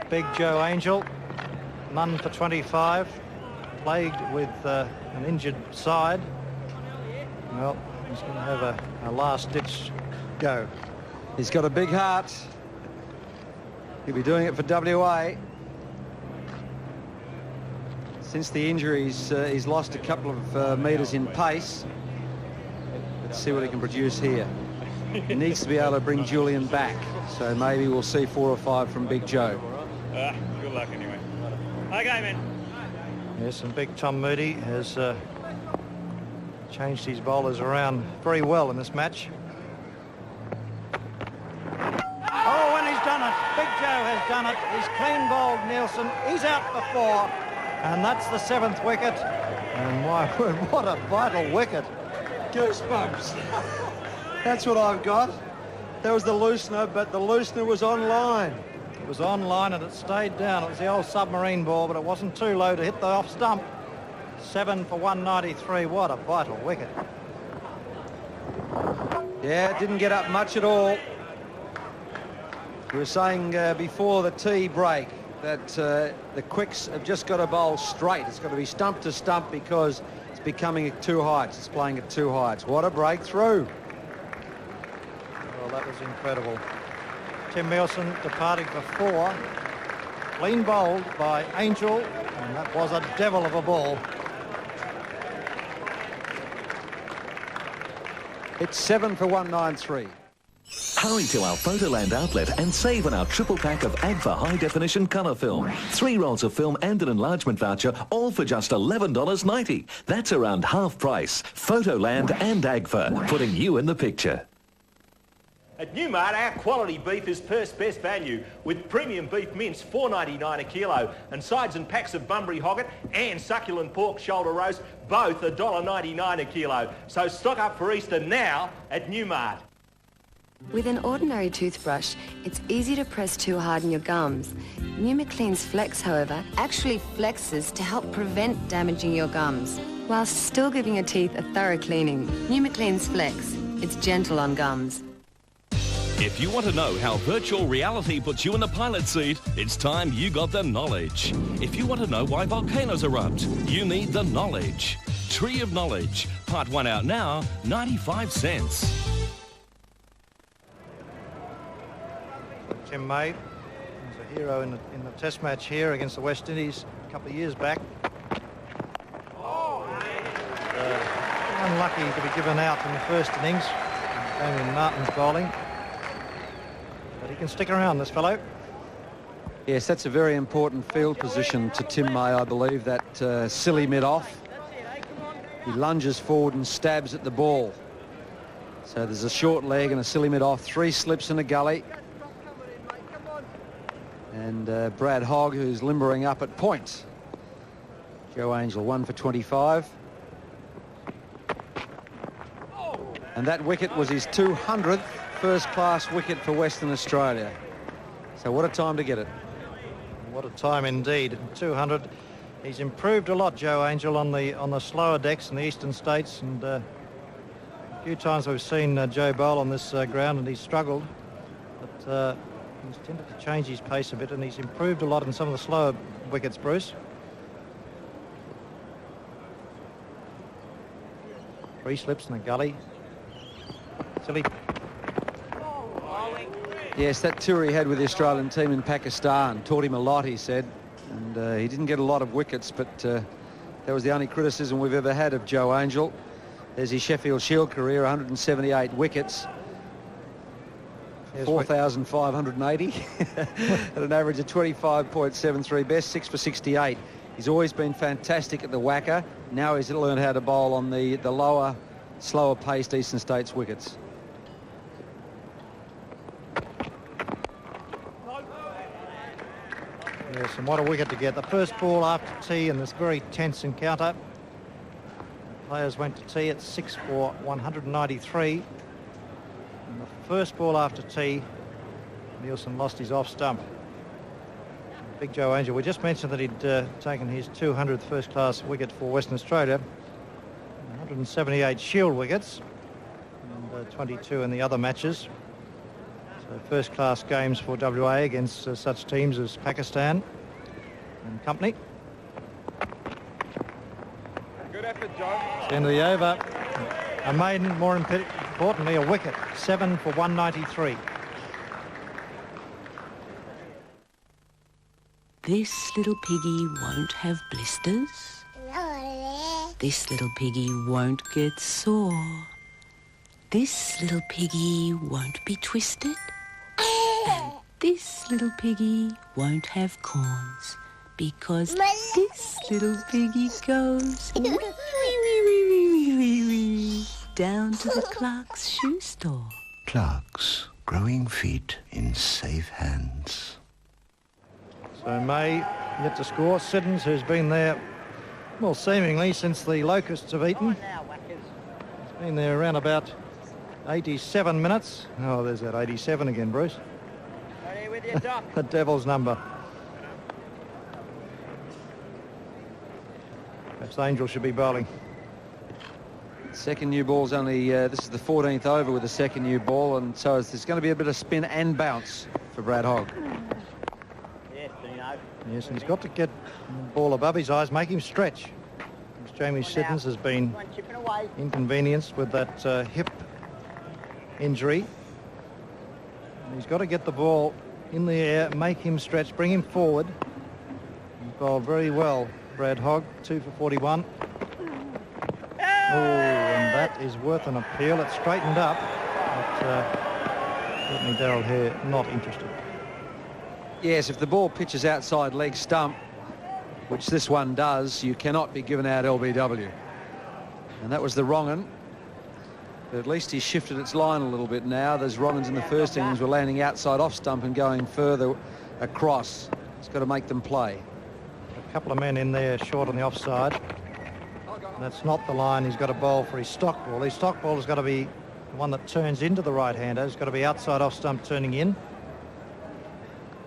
Big Joe Angel, none for 25, plagued with an injured side. Well, he's going to have a last-ditch go. He's got a big heart. He'll be doing it for WA. Since the injuries, he's lost a couple of metres in pace. Let's see what he can produce here. He needs to be able to bring Julian back, so maybe we'll see 4 or 5 from Big Joe. Good luck anyway. Okay, man. Yes, and Big Tom Moody has changed his bowlers around very well in this match. Oh, and he's done it. Big Joe has done it. He's clean bowled Nielsen. He's out for 4, and that's the 7th wicket. And my word, what a vital wicket. Goosebumps. That's what I've got. That was the loosener, but the loosener was on line. It was on line and it stayed down. It was the old submarine ball, but it wasn't too low to hit the off stump. 7 for 193. What a vital wicket. Yeah, it didn't get up much at all. We were saying before the tea break that the quicks have just got to bowl straight. It's got to be stump to stump because it's becoming at 2 heights. It's playing at 2 heights. What a breakthrough. Well, that was incredible. Tim Nielsen departing for 4. Clean bowled by Angel, and that was a devil of a ball. It's 7 for 193. Hurry to our Photoland outlet and save on our triple pack of AGFA high-definition colour film. 3 rolls of film and an enlargement voucher, all for just $11.90. That's around half price. Photoland and AGFA, putting you in the picture. At Newmart, our quality beef is Perth's best value, with premium beef mince $4.99 a kilo, and sides and packs of Bunbury Hogget and succulent pork shoulder roast, both $1.99 a kilo. So stock up for Easter now at Newmart. With an ordinary toothbrush, it's easy to press too hard in your gums. New Maclean's Flex, however, actually flexes to help prevent damaging your gums, whilst still giving your teeth a thorough cleaning. New Maclean's Flex. It's gentle on gums. If you want to know how virtual reality puts you in the pilot seat, it's time you got the knowledge. If you want to know why volcanoes erupt, you need the knowledge. Tree of Knowledge. Part 1 out now, 95 cents. Tim May was a hero in the test match here against the West Indies a couple of years back. Unlucky to be given out in the first innings. Damien Martin's bowling. But he can stick around, this fellow. Yes, that's a very important field position to Tim May, I believe, that silly mid-off. He lunges forward and stabs at the ball. So there's a short leg and a silly mid-off, 3 slips and a gully. And Brad Hogg, who's limbering up at point. Joe Angel, 1 for 25. And that wicket was his 200th first-class wicket for Western Australia. So what a time to get it. What a time indeed. 200. He's improved a lot, Joe Angel, on the slower decks in the eastern states, and a few times we've seen Joe bowl on this ground and he's struggled, but he's tended to change his pace a bit, and he's improved a lot in some of the slower wickets, Bruce. 3 slips in the gully. Silly. Yes, that tour he had with the Australian team in Pakistan taught him a lot, he said. And he didn't get a lot of wickets, but that was the only criticism we've ever had of Joe Angel. There's his Sheffield Shield career, 178 wickets. 4,580 at an average of 25.73, best 6 for 68. He's always been fantastic at the whacker. Now he's learned how to bowl on the lower, slower paced Eastern States wickets. Yes, and what a wicket to get. The first ball after tea in this very tense encounter. The players went to tea at 6 for 193. And the first ball after tea, Nielsen lost his off stump. Big Joe Angel, we just mentioned that he'd taken his 200th first-class wicket for Western Australia. 178 Shield wickets, and 22 in the other matches. So first-class games for WA against such teams as Pakistan and company. Good effort, Joe. It's the end of the over. A maiden, more importantly, a wicket. 7 for 193. This little piggy won't have blisters. This little piggy won't get sore. This little piggy won't be twisted. And this little piggy won't have corns, because this little piggy goes wee, wee, wee, wee, wee, wee, wee, down to the Clark's shoe store. Clark's, growing feet in safe hands. So May yet to score. Siddons, who's been there, well, seemingly since the Locusts have eaten. He's been there around about 87 minutes. Oh, there's that 87 again, Bruce. Ready with your duck. The devil's number. Perhaps Angel should be bowling. Second new ball's only, this is the 14th over with the second new ball, and so there's going to be a bit of spin and bounce for Brad Hogg. Yes, and he's got to get the ball above his eyes, make him stretch. Jamie Siddons has been inconvenienced with that hip injury. And he's got to get the ball in the air, make him stretch, bring him forward. He's bowled very well, Brad Hogg, 2 for 41. Oh, and that is worth an appeal. It's straightened up, but certainly Darryl Hare not interested. Yes, if the ball pitches outside leg stump, which this one does, you cannot be given out LBW. And that was the wrong un. But at least he shifted its line a little bit now. Those wrong uns in the first innings were landing outside off stump and going further across. It's got to make them play. A couple of men in there short on the offside. That's not the line he's got to bowl for his stock ball. His stock ball has got to be the one that turns into the right-hander. It's got to be outside off stump turning in.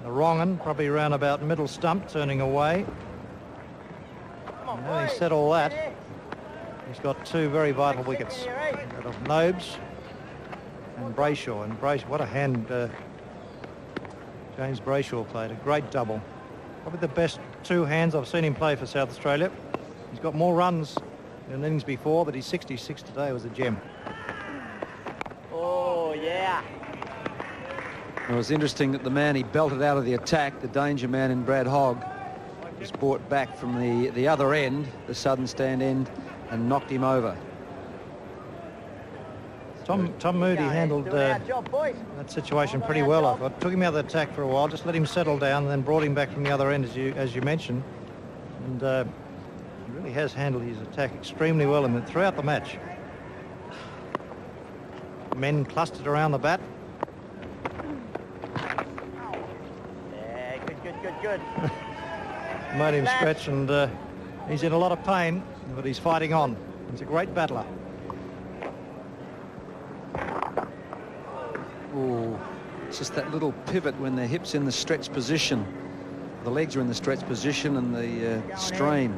The wrong one, probably around about middle stump, turning away. And having said all that, he's got two very vital wickets. That of Nobes and Brayshaw. And Brayshaw, what a hand James Brayshaw played. A great double. Probably the best two hands I've seen him play for South Australia. He's got more runs in innings before, but his 66 today was a gem. Oh, yeah. It was interesting that the man he belted out of the attack, the danger man in Brad Hogg, was brought back from the other end, the southern stand end, and knocked him over. Tom Moody handled that situation pretty well. I thought. Took him out of the attack for a while, just let him settle down, and then brought him back from the other end, as you mentioned. And he really has handled his attack extremely well throughout the match. Men clustered around the bat. Good. Made him stretch, and he's in a lot of pain, but he's fighting on. He's a great battler. Oh, it's just that little pivot when the hips in the stretch position. The legs are in the stretch position, and the strain.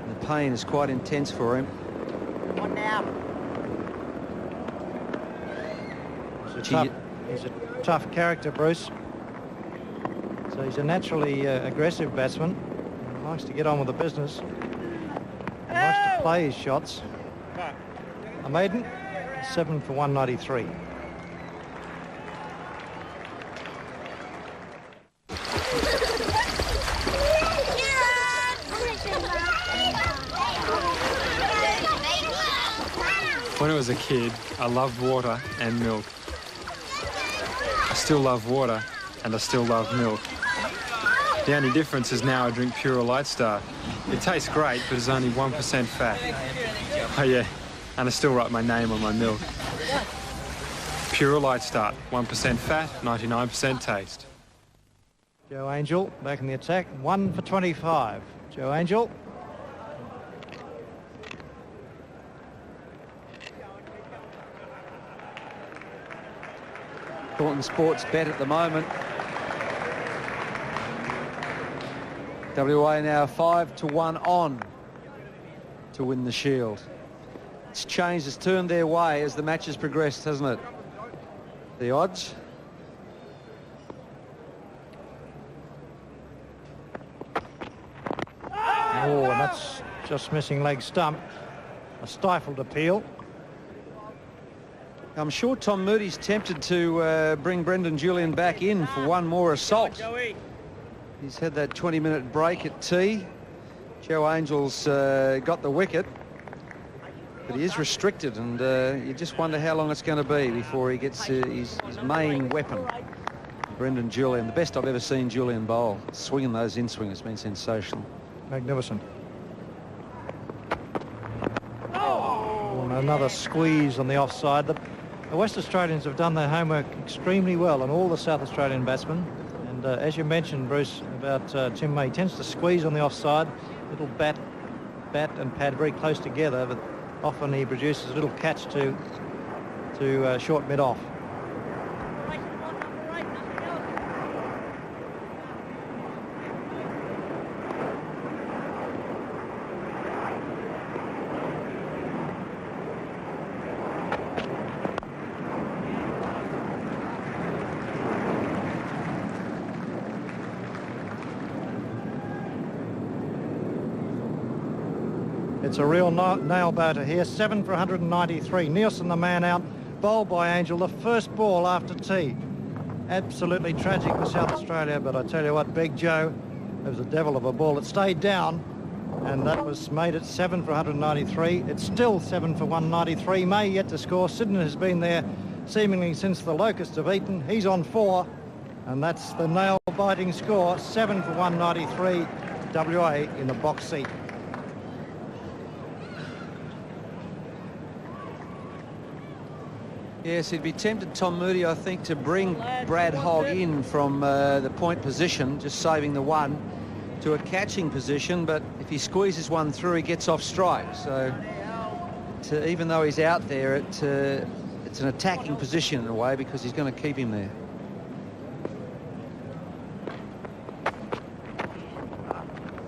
The pain is quite intense for him. Come on now. He's a tough character, Bruce. So he's a naturally aggressive batsman. He likes to get on with the business. He likes to play his shots. A maiden, 7 for 193. When I was a kid, I loved water and milk. I still love water and I still love milk. The only difference is now I drink Pure Light Star. It tastes great, but it's only 1% fat. Oh yeah, and I still write my name on my milk. Pure Light Star, 1% fat, 99% taste. Joe Angel back in the attack, 1 for 25. Joe Angel. Thornton Sports bet at the moment. WA now 5-1 on to win the Shield. It's changed, it's turned their way as the match has progressed, hasn't it? the odds. Oh, and that's just missing leg stump. A stifled appeal. I'm sure Tom Moody's tempted to bring Brendan Julian back in for one more assault. He's had that 20-minute break at tee. Joe Angel's got the wicket, but he is restricted, and you just wonder how long it's going to be before he gets his main weapon. Brendan Julian, the best I've ever seen Julian bowl. Swinging those in-swing has been sensational. Magnificent. Oh, and another squeeze on the offside. The West Australians have done their homework extremely well, and all the South Australian batsmen. And as you mentioned, Bruce, about Tim May, tends to squeeze on the offside. Little bat and pad very close together, but often he produces a little catch to short mid-off. It's a real nail-biter here. 7 for 193. Nielsen, the man out, bowled by Angel. The first ball after tea. Absolutely tragic for South Australia, but I tell you what, Big Joe, it was a devil of a ball. It stayed down, and that was made it 7 for 193. It's still 7 for 193. May yet to score. Sidney has been there seemingly since the locusts have eaten. He's on 4, and that's the nail-biting score. 7 for 193. WA in the box seat. Yes, he'd be tempted, Tom Moody, I think, to bring Brad Hogg in from the point position, just saving the one, to a catching position. But if he squeezes one through, he gets off strike. So even though he's out there, it's an attacking position in a way, because he's going to keep him there.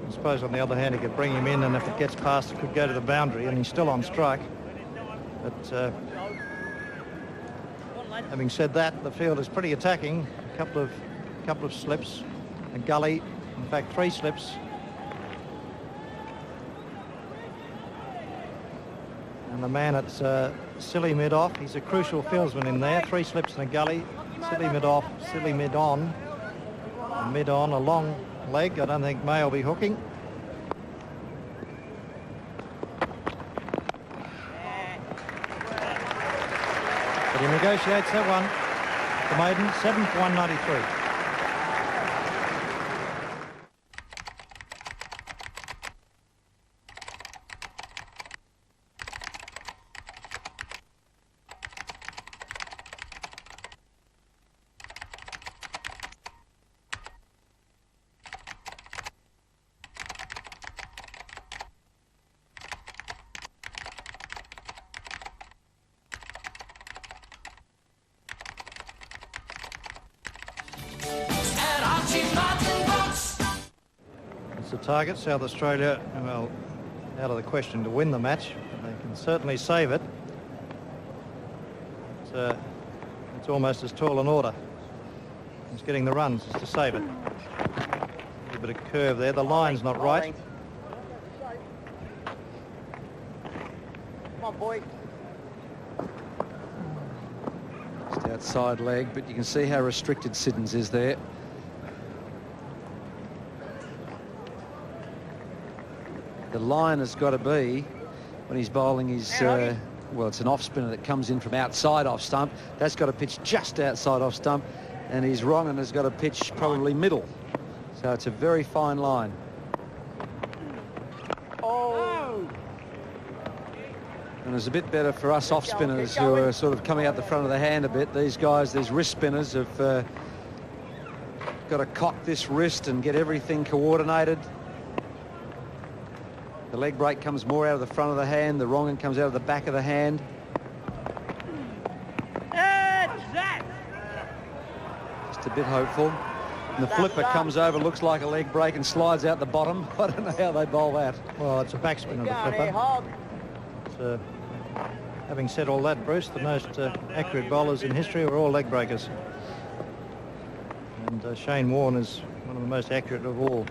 I suppose, on the other hand, he could bring him in, and if it gets past, it could go to the boundary, and he's still on strike. But having said that, the field is pretty attacking. A couple of slips, a gully, in fact 3 slips. And the man at silly mid-off, he's a crucial fieldsman in there. 3 slips and a gully, silly mid-off, silly mid-on. Mid-on, a long leg. I don't think May will be hooking. But he negotiates that one. The maiden, 7 for 193. Target. South Australia, well, out of the question to win the match. They can certainly save it. It's almost as tall an order as getting the runs is to save it. A little bit of curve there. The line's not right. Come on, boy. Just outside leg, but you can see how restricted Siddons is there. The line has got to be, when he's bowling his, well, it's an off spinner that comes in from outside off stump. That's got to pitch just outside off stump, and he's wrong and has got to pitch probably middle. So it's a very fine line. Oh! And it's a bit better for us off spinners who are sort of coming out the front of the hand a bit. These guys, these wrist spinners, have got to cock this wrist and get everything coordinated. The leg break comes more out of the front of the hand. The wrong end comes out of the back of the hand. Just a bit hopeful. And the flipper comes over, looks like a leg break, and slides out the bottom. I don't know how they bowl that. Well, it's a backspin of the flipper. It's Having said all that, Bruce, the most accurate bowlers in history were all leg breakers. And Shane Warne is one of the most accurate of all.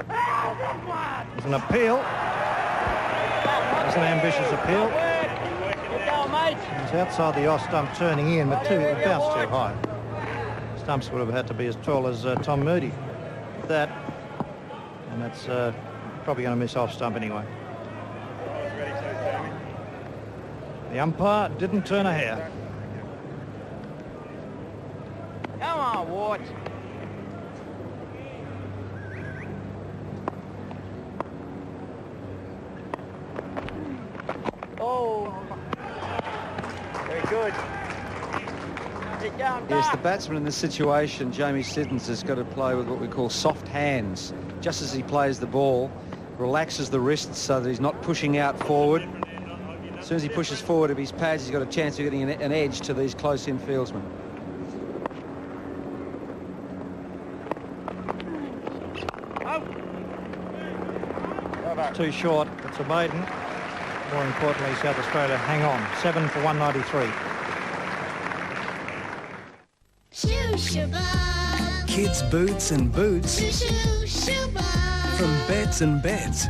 There's an appeal. There's an ambitious appeal. He's outside the off stump turning in, but it bounced too high. Stumps would have had to be as tall as Tom Moody. That, and that's probably going to miss off stump anyway. The umpire didn't turn a hair. Come on, Wart. Oh. Very good. Yes, the batsman in this situation, Jamie Siddons, has got to play with what we call soft hands. Just as he plays the ball, relaxes the wrists so that he's not pushing out forward. As soon as he pushes forward of his pads, he's got a chance of getting an edge to these close-in fieldsmen. Too short. It's a maiden. More importantly, South Australia hang on. 7 for 193. Kids' boots and boots from Bets and Bets.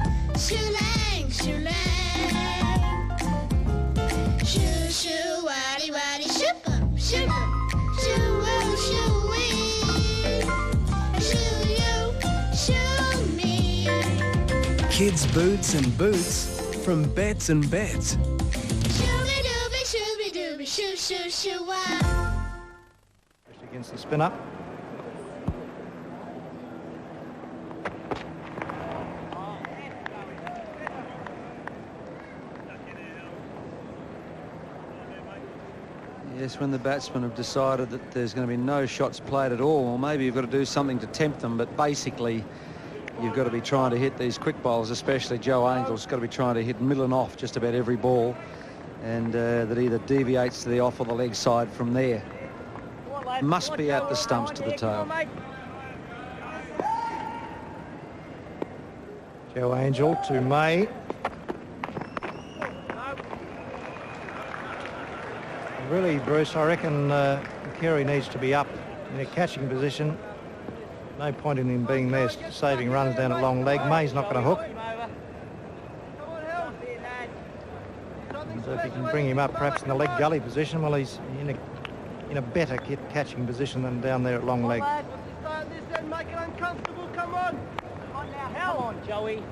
Kids' boots and boots from Bets and Bets. Against the spinner. Yes, when the batsmen have decided that there's going to be no shots played at all, or maybe you've got to do something to tempt them, but basically you've got to be trying to hit these quick bowlers, especially Joe Angel's got to be trying to hit middle and off just about every ball, and that either deviates to the off or the leg side from there. Must be out the stumps to the tail. Joe Angel to May. Really, Bruce, I reckon Carey needs to be up in a catching position. No point in him being there saving runs down at long leg. May's not going to hook. And if you can bring him up perhaps in the leg gully position, well, he's in a better catching position than down there at long leg. Make it uncomfortable, come on. Come on now, hell on, Joey.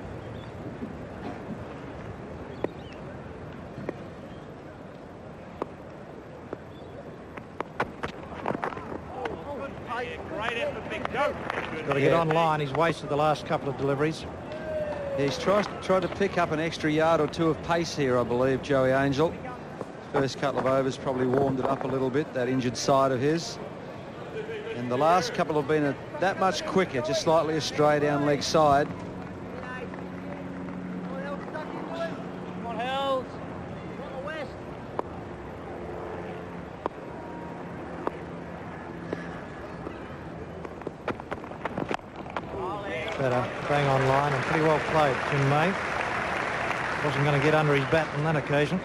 Great effort, Big Joe. He's got to get online. He's wasted the last couple of deliveries. He's tried to pick up an extra yard or two of pace here, I believe, Joey Angel. First couple of overs probably warmed it up a little bit, that injured side of his. And the last couple have been that much quicker, just slightly astray down leg side. Come on, Hells. Come on, West. Better bang on line and pretty well played, Tim May. Wasn't going to get under his bat on that occasion.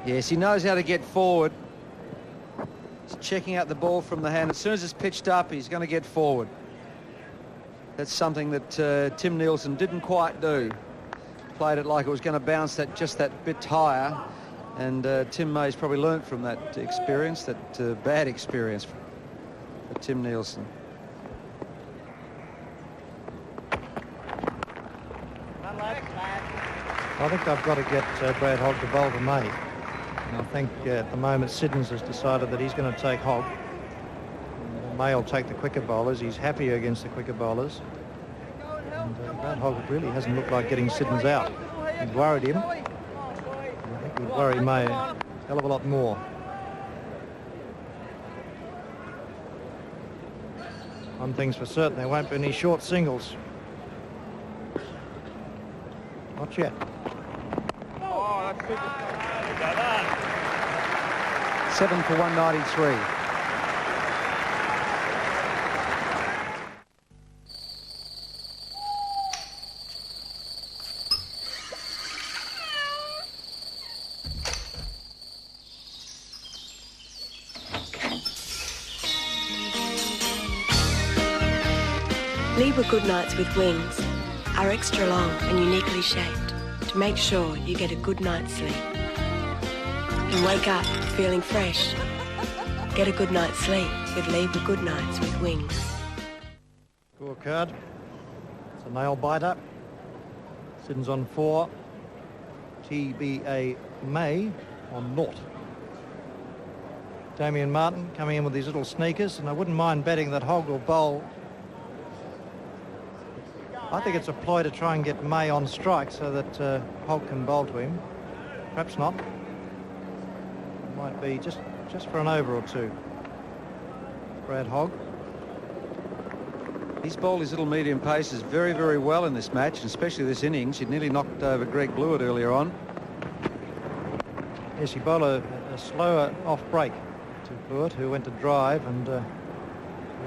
Yes, he knows how to get forward. He's checking out the ball from the hand. As soon as it's pitched up, he's going to get forward. That's something that Tim Nielsen didn't quite do. Played it like it was going to bounce just that bit higher. And Tim May's probably learnt from that experience, that bad experience for Tim Nielsen. I think they've got to get Brad Hogg to bowl to May. And I think at the moment Siddons has decided that he's going to take Hogg. May will take the quicker bowlers. He's happier against the quicker bowlers. And Brad Hogg really hasn't looked like getting Siddons out. He's worried him. And I think it would worry May a hell of a lot more. One thing's for certain, there won't be any short singles. Not yet. Oh, that's good. 7 for 193. Libra Goodnights with Wings are extra long and uniquely shaped to make sure you get a good night's sleep. And wake up feeling fresh. Get a good night's sleep with Libra Goodnights with Wings. Scorecard. It's a nail biter. Siddons on 4. TBA May on 0. Damien Martin coming in with these little sneakers, and I wouldn't mind betting that Hogg will bowl. I think it's a ploy to try and get May on strike so that Hogg can bowl to him. Perhaps not. It might be just for an over or two. Brad Hogg. He's bowled his little medium paces very, very well in this match, and especially this innings. He nearly knocked over Greg Blewett earlier on. Yes, he bowled a slower off break to Blewett, who went to drive and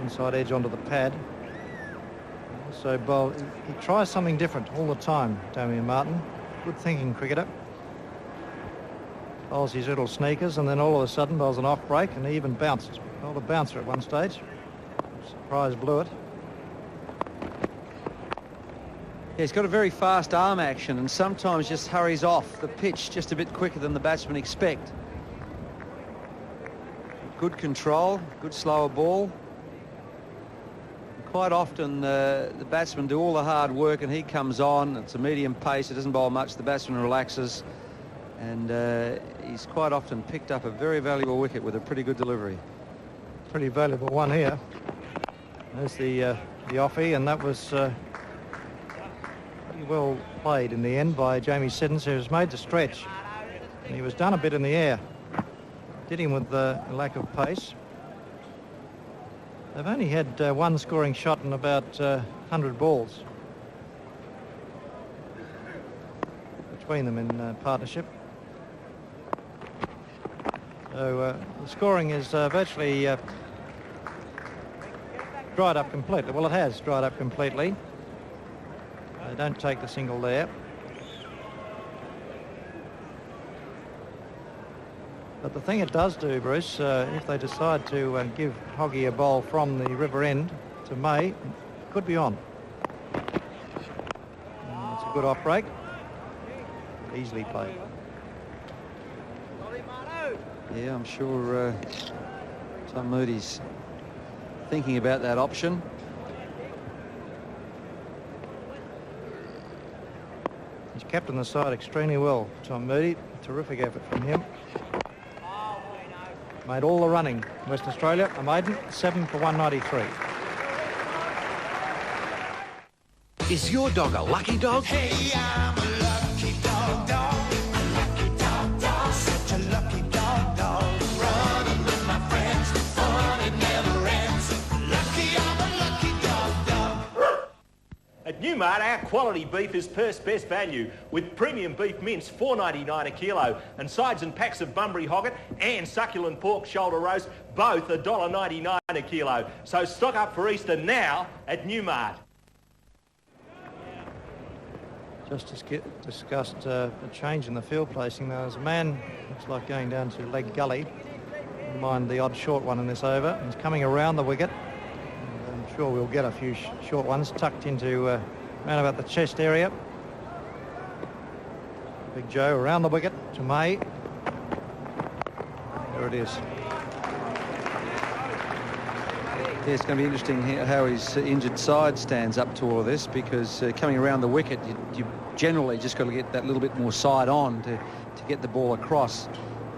inside edge onto the pad. Also bowl. He tries something different all the time, Damien Martin. Good thinking cricketer. Bowls his little sneakers and then all of a sudden bowls an off break, and he even bounced. Bowled a bouncer at one stage. Surprised Blewett. Yeah, he's got a very fast arm action and sometimes just hurries off the pitch just a bit quicker than the batsmen expect. Good control, good slower ball. Quite often the batsmen do all the hard work and he comes on. It's a medium pace, it doesn't bowl much, the batsman relaxes, and he's quite often picked up a very valuable wicket with a pretty good delivery. Pretty valuable one here. There's the offie, and that was pretty well played in the end by Jamie Siddons, who was made to stretch, and he was done a bit in the air. Did him with the lack of pace. They've only had one scoring shot in about 100 balls between them in partnership. So the scoring is virtually dried up completely. Well, it has dried up completely. They don't take the single there. But the thing it does do, Bruce, if they decide to give Hoggy a bowl from the river end to May, it could be on. It's a good off break. Easily played. Yeah, I'm sure Tom Moody's thinking about that option. He's captained the side extremely well, Tom Moody. Terrific effort from him. Made all the running. Western Australia, a maiden, 7 for 193. Is your dog a lucky dog? Hey, I'm a lucky dog, dog. A lucky dog, dog. Such a lucky dog, dog. Running with my friends, fun it never ends. Lucky, I'm a lucky dog, dog. At Newmart, our quality beef is Perth's best value, with premium beef mince $4.99 a kilo, and sides and packs of Bunbury Hogget and succulent pork shoulder roast, both $1.99 a kilo. So stock up for Easter now at Newmart. Just discussed a change in the field placing. There was a man, looks like going down to leg gully. Mind the odd short one in this over. He's coming around the wicket. And I'm sure we'll get a few short ones tucked into around about the chest area. Big Joe around the wicket to May. There it is. Yeah, it's going to be interesting how his injured side stands up to all of this, because coming around the wicket, you generally just got to get that little bit more side on to get the ball across.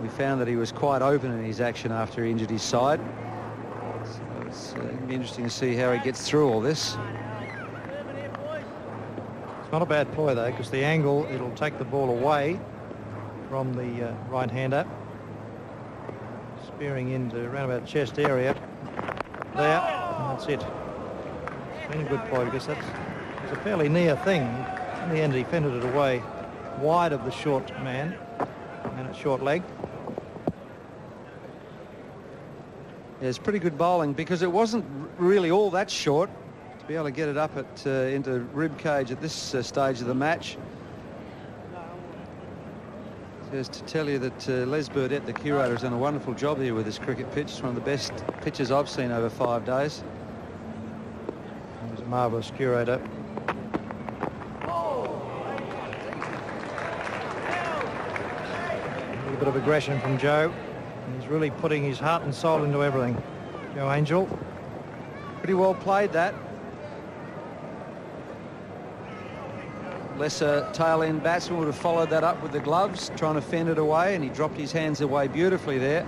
We found that he was quite open in his action after he injured his side. So it's going to be interesting to see how he gets through all this. It's not a bad ploy, though, because the angle, it'll take the ball away from the right-hander. Spearing into around about chest area. There, and that's it. It's been a good ploy, because it's a fairly near thing. In the end, he fended it away wide of the short man and at short leg. Yeah, it's pretty good bowling, because it wasn't really all that short to be able to get it up at into rib cage at this stage of the match. Just to tell you that Les Burdett, the curator, has done a wonderful job here with this cricket pitch. It's one of the best pitches I've seen over 5 days. It was a marvellous curator. A little bit of aggression from Joe. He's really putting his heart and soul into everything. Joe Angel. Pretty well played, that. Lesser tail-end batsman would have followed that up with the gloves, trying to fend it away, and he dropped his hands away beautifully there.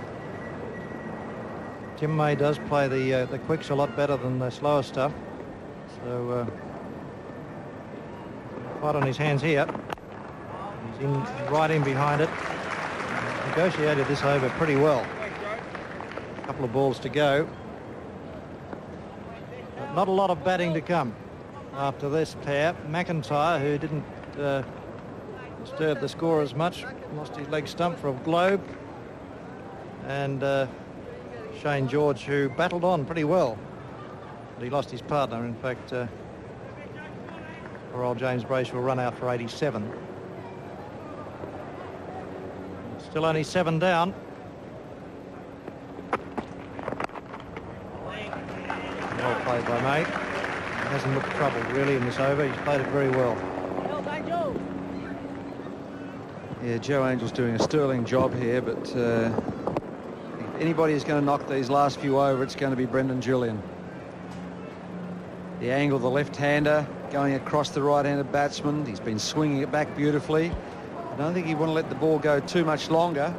Tim May does play the quicks a lot better than the slower stuff. So fight on his hands here. He's right in behind it. Negotiated this over pretty well. A couple of balls to go. But not a lot of batting to come after this pair. McIntyre, who didn't disturb the score as much, lost his leg stump for a globe. And Shane George, who battled on pretty well. But he lost his partner. In fact, poor old James Brace will run out for 87. Still only 7 down. Well played by May. He hasn't looked troubled really in this over. He's played it very well. Yeah, Joe Angel's doing a sterling job here, but if anybody is going to knock these last few over, it's going to be Brendan Julian. The angle of the left-hander going across the right-handed batsman. He's been swinging it back beautifully. I don't think you want to let the ball go too much longer,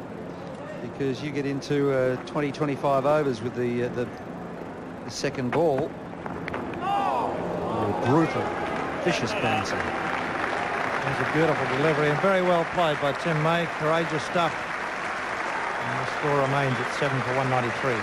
because you get into 20, 25 overs with the second ball. Oh, brutal, vicious bouncing. That's a beautiful delivery and very well played by Tim May. Courageous stuff. And the score remains at 7 for 193.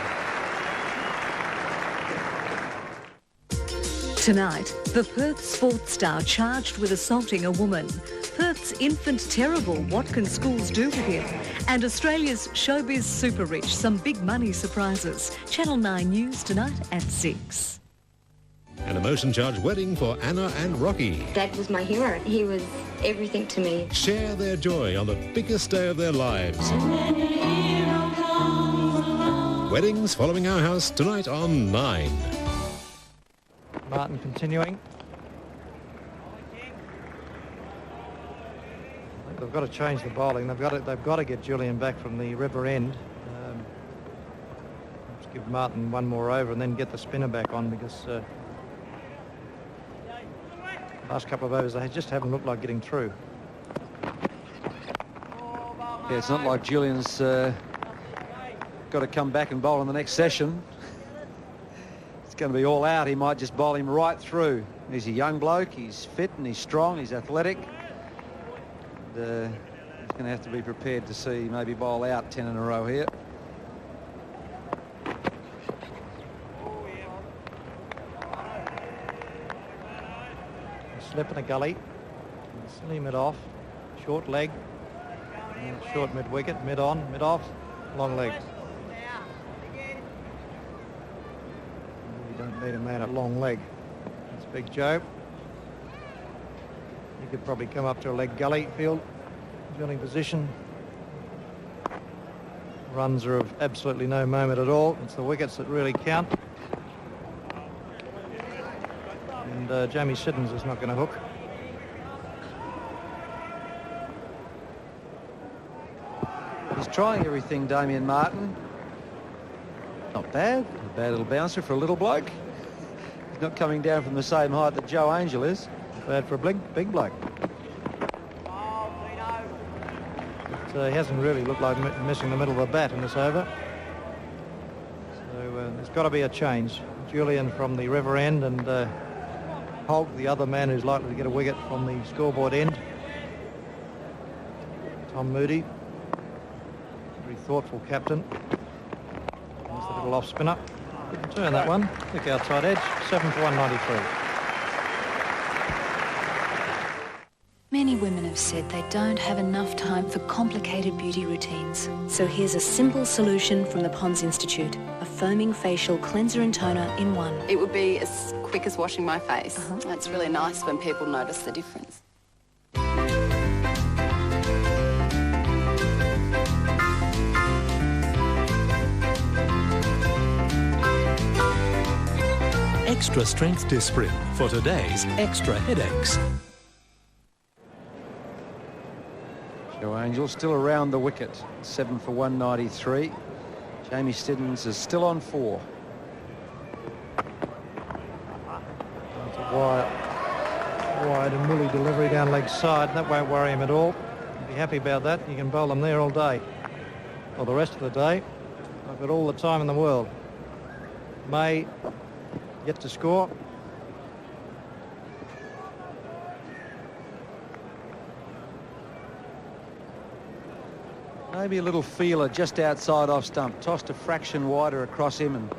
Tonight, the Perth sports star charged with assaulting a woman. Perth's infant terrible, what can schools do with him? And Australia's showbiz super rich, some big money surprises. Channel 9 News tonight at 6. An emotion-charged wedding for Anna and Rocky. Dad was my hero. He was everything to me. Share their joy on the biggest day of their lives. Weddings following our house tonight on 9. Martin continuing. They've got to change the bowling. They've got to get Julian back from the river end. Let's give Martin one more over and then get the spinner back on, because last couple of overs they just haven't looked like getting through. Yeah, it's not like Julian's got to come back and bowl in the next session. It's going to be all out. He might just bowl him right through. He's a young bloke. He's fit and he's strong. He's athletic. And, he's going to have to be prepared to see maybe bowl out 10 in a row here. Slip in a gully. Slim it off. Short leg. Short mid-wicket. Mid-on. Mid-off. Long leg. You don't need a man at long leg. That's Big Joe. He could probably come up to a leg gully field. Fielding position. Runs are of absolutely no moment at all. It's the wickets that really count. And Jamie Siddons is not going to hook. He's trying everything, Damien Martin. Not bad. A bad little bouncer for a little bloke. He's not coming down from the same height that Joe Angel is. Bad for a big bloke. But, he hasn't really looked like missing the middle of the bat in this over. So there's got to be a change. Julian from the river end and Holt, the other man who's likely to get a wicket from the scoreboard end. Tom Moody, very thoughtful captain. There's the little off spinner. Good turn that one. Thick outside edge. 7 for 193. Many women have said they don't have enough time for complicated beauty routines. So here's a simple solution from the Pond's Institute. A foaming facial cleanser and toner in one. It would be as quick as washing my face. It's really nice when people notice the difference. extra strength Disprin for today's extra headaches. Joe Angel still around the wicket, 7 for 193. Jamie Siddons is still on 4. That's a wide and woolly delivery down leg side. That won't worry him at all. He'll be happy about that. You can bowl them there all day. Or the rest of the day. I've got all the time in the world. May yet to score. Maybe a little feeler just outside off stump. Tossed a fraction wider across him and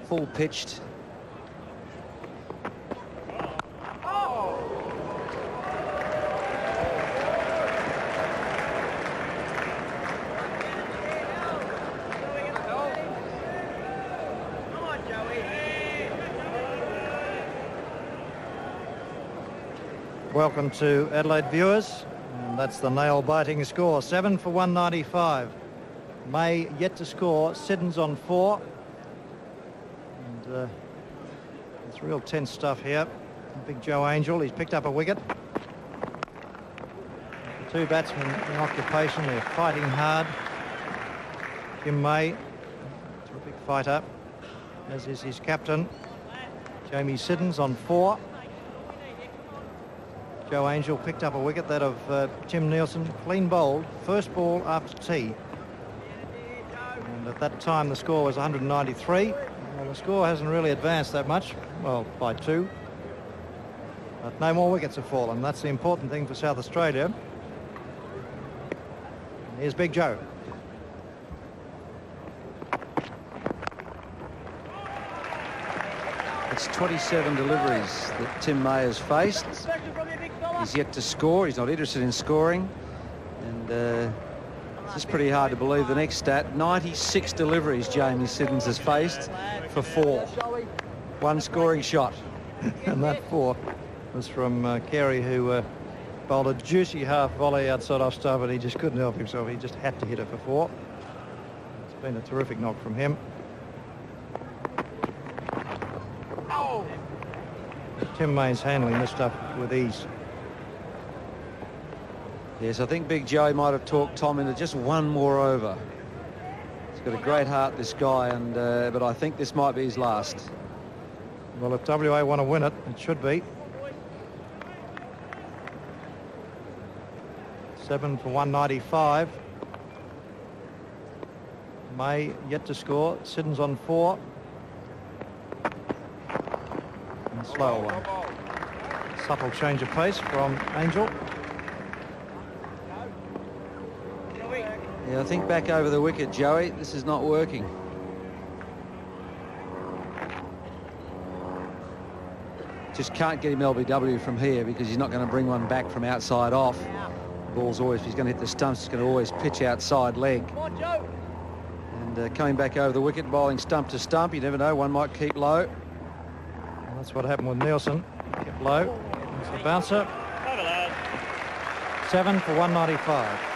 full pitched. Welcome to Adelaide viewers. And that's the nail-biting score, 7 for 195. May yet to score, Siddons on 4. And it's real tense stuff here. Big Joe Angel, he's picked up a wicket. The two batsmen in occupation, they're fighting hard. Jim May, terrific fighter, as is his captain. Jamie Siddons on 4. Joe Angel picked up a wicket, that of Tim Nielsen, clean bowled, first ball after tea. And at that time the score was 193. Well, the score hasn't really advanced that much, well, by 2. But no more wickets have fallen. That's the important thing for South Australia. And here's Big Joe. It's 27 deliveries that Tim May has faced. He's yet to score. He's not interested in scoring. And it's just pretty hard to believe the next stat. 96 deliveries Jamie Siddons has faced for 4. 1 scoring shot. And that 4 was from Carey, who bowled a juicy half volley outside off stump, and he just couldn't help himself. He just had to hit it for 4. It's been a terrific knock from him. Tim May's handling this stuff with ease. Yes, I think Big Joe might have talked Tom into just 1 more over. He's got a great heart, this guy, and but I think this might be his last. Well, if WA want to win it, it should be. 7 for 195. May yet to score. Siddons on 4. And slower one. Subtle change of pace from Angel. Yeah, I think back over the wicket, Joey. This is not working. Just can't get him LBW from here because he's not going to bring one back from outside off. The ball's always, if he's going to hit the stumps, he's going to always pitch outside leg. And coming back over the wicket, bowling stump to stump. You never know, one might keep low. Well, that's what happened with Nielsen. Kept low. There's the bouncer. 7 for 195.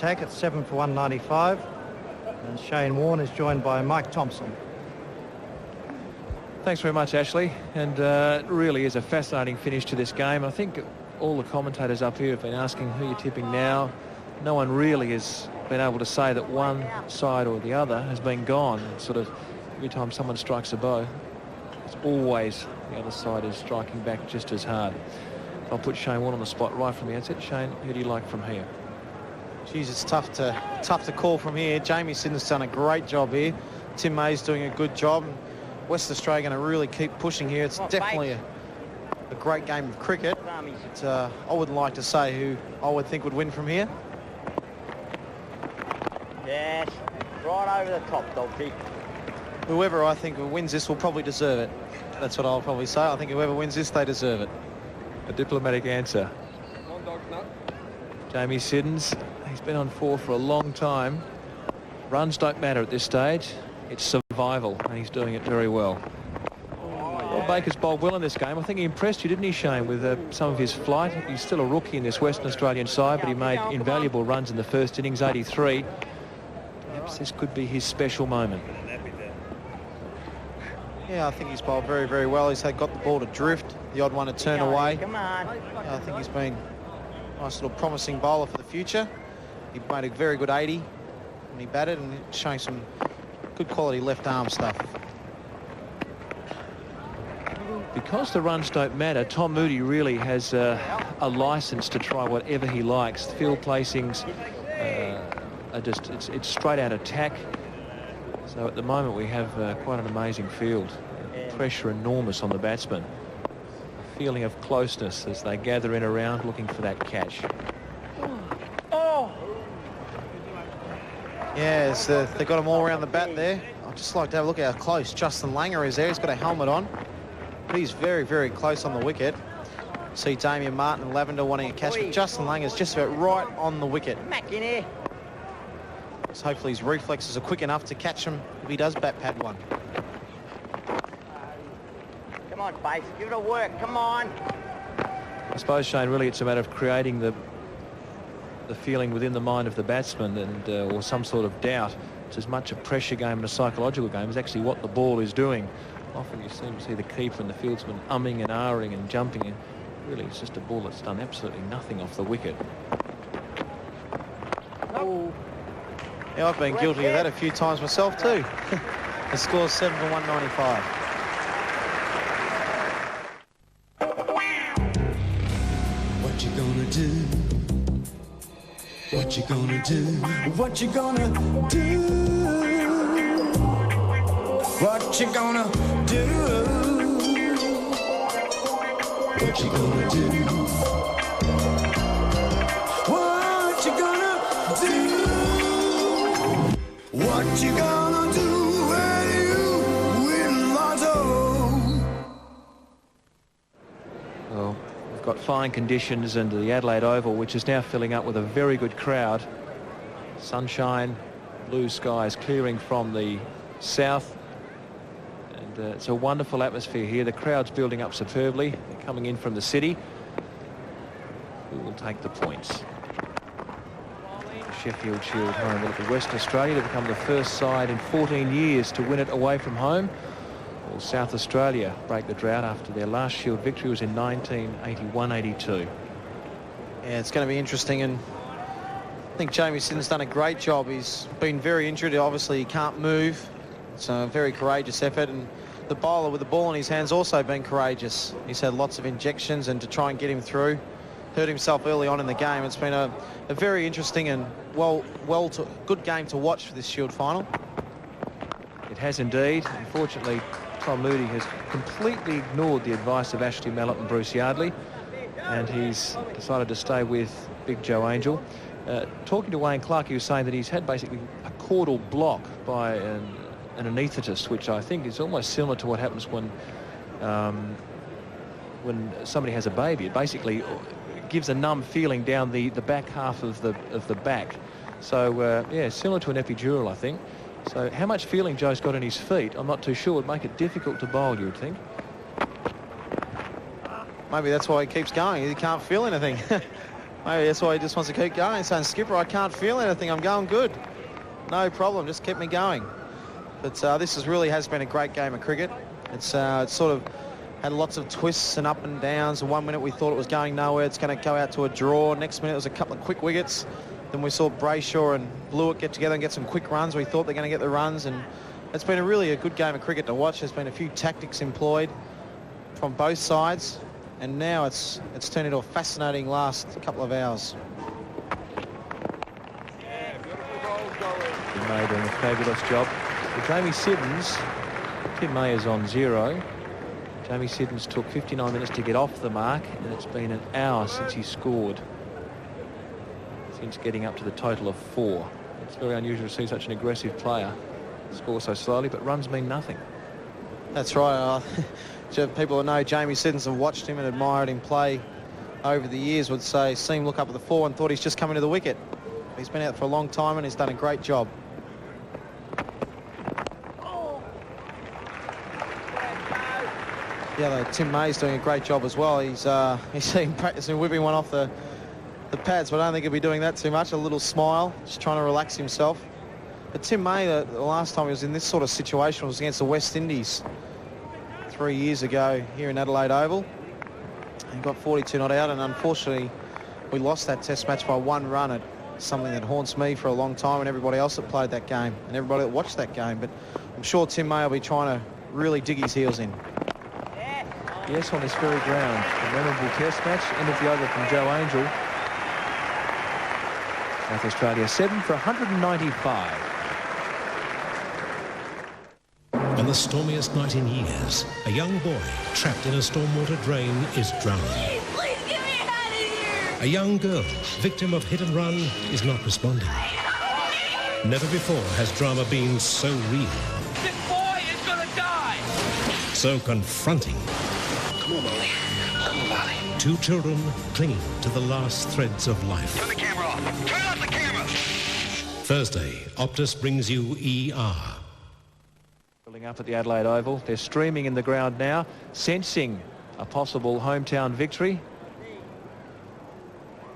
At 7 for 195, and Shane Warne is joined by Mike Thompson. Thanks very much, Ashley, and it really is a fascinating finish to this game. I think all the commentators up here have been asking who you're tipping now. No one really has been able to say that one side or the other has been gone. It's sort of every time someone strikes a bow, it's always the other side is striking back just as hard. I'll put Shane Warne on the spot right from the outset. Shane, who do you like from here? Geez, it's tough to call from here. Jamie Siddons done a great job here. Tim May's doing a good job. West Australia going to really keep pushing here. It's definitely a great game of cricket. But, I wouldn't like to say who I would think would win from here. Yes, right over the top, Doggy. whoever I think wins this will probably deserve it. That's what I'll probably say. I think whoever wins this, they deserve it. A diplomatic answer. Jamie Siddons, he's been on 4 for a long time. Runs don't matter at this stage. It's survival, and he's doing it very well. Well, Baker's bowled well in this game. I think he impressed you, didn't he, Shane, with some of his flight. He's still a rookie in this Western Australian side, but he made invaluable runs in the first innings, 83. Perhaps this could be his special moment. Yeah, I think he's bowled very, very well. He's got the ball to drift, the odd one to turn away. Come on. Yeah, I think he's been a nice little promising bowler for the future. He made a very good 80 when he batted, and showing some good quality left arm stuff. Because the runs don't matter, Tom Moody really has a license to try whatever he likes. The field placings are just, it's straight out attack. So at the moment we have quite an amazing field. Pressure enormous on the batsmen. A feeling of closeness as they gather in around looking for that catch. Yeah, they've got them all around the bat there. I'd just like to have a look at how close Justin Langer is there. He's got a helmet on. He's very, very close on the wicket. See Damien Martin and Lavender wanting a catch, but Justin Langer's just about right on the wicket. Back in here. So hopefully his reflexes are quick enough to catch him if he does bat pad one. Come on, Bates. Give it a work. Come on. I suppose, Shane, really it's a matter of creating the feeling within the mind of the batsman, and or some sort of doubt. It's as much a pressure game and a psychological game as actually what the ball is doing. Often you seem to see the keeper and the fieldsman umming and ahhing and jumping, and really it's just a ball that's done absolutely nothing off the wicket. Oh. Yeah, I've been guilty of that a few times myself too. The score's 7 for 195. What you gonna do? What you gonna do? What you gonna do? What you gonna do? What you gonna do? What you gonna do? What you gonna do when you win lotto? Well, we've got fine conditions and the Adelaide Oval, which is now filling up with a very good crowd. Sunshine, blue skies clearing from the south. And it's a wonderful atmosphere here. The crowd's building up superbly. They're coming in from the city. Who will take the points? Sheffield Shield home. Look at Western Australia to become the first side in 14 years to win it away from home. Well, South Australia break the drought after their last Shield victory was in 1981-82. Yeah, it's going to be interesting, and I think Jamie Siddons done a great job. He's been very injured. Obviously, he can't move. It's a very courageous effort, and the bowler with the ball in his hands also been courageous. He's had lots of injections and to try and get him through. Hurt himself early on in the game. It's been a very interesting and good game to watch for this Shield final. It has indeed. Unfortunately, Tom Moody has completely ignored the advice of Ashley Mallett and Bruce Yardley, and he's decided to stay with Big Joe Angel. Talking to Wayne Clark, he was saying that he's had basically a caudal block by an anaesthetist, which I think is almost similar to what happens when somebody has a baby. It basically gives a numb feeling down the back half of the back. So yeah, similar to an epidural, I think. So how much feeling Joe's got in his feet, I'm not too sure. Would make it difficult to bowl, you would think. Maybe that's why he keeps going. He can't feel anything. Maybe that's why he just wants to keep going, saying, Skipper, I can't feel anything. I'm going good. No problem. Just keep me going. But this really has been a great game of cricket. It's sort of had lots of twists and up and downs. And 1 minute we thought it was going nowhere. It's going to go out to a draw. Next minute it was a couple of quick wickets. Then we saw Brayshaw and Blewett get together and get some quick runs. We thought they're going to get the runs. And it's been really a good game of cricket to watch. There's been a few tactics employed from both sides. And now it's turned into a fascinating last couple of hours. Tim May doing a fabulous job. For Jamie Siddons, Tim May is on 0. Jamie Siddons took 59 minutes to get off the mark, and it's been an hour since he scored, since getting up to the total of 4. It's very unusual to see such an aggressive player score so slowly, but runs mean nothing. That's right. People that know Jamie Siddons and watched him and admired him play over the years would say, see him look up at the 4 and thought he's just coming to the wicket. He's been out for a long time and he's done a great job. The other Tim May's doing a great job as well. He's seen practicing whipping one off the pads, but I don't think he'll be doing that too much. A little smile, just trying to relax himself. But Tim May, the last time he was in this sort of situation was against the West Indies 3 years ago here in Adelaide Oval. He got 42 not out, and unfortunately we lost that test match by 1 run. It's something that haunts me for a long time, and everybody else that played that game and everybody that watched that game. But I'm sure Tim May will be trying to really dig his heels in. Yes, on this very ground. A memorable test match. End of the over from Joe Angel. South Australia 7 for 195. On the stormiest night in years, a young boy trapped in a stormwater drain is drowning. Please get me out of here! A young girl, victim of hit and run, is not responding. Never before has drama been so real. This boy is gonna die! So confronting. Come on, Molly. Come on, Molly. 2 children clinging to the last threads of life. Turn the camera off. Turn off the camera! Thursday, Optus brings you ER. Building up at the Adelaide Oval. They're streaming in the ground now, sensing a possible hometown victory.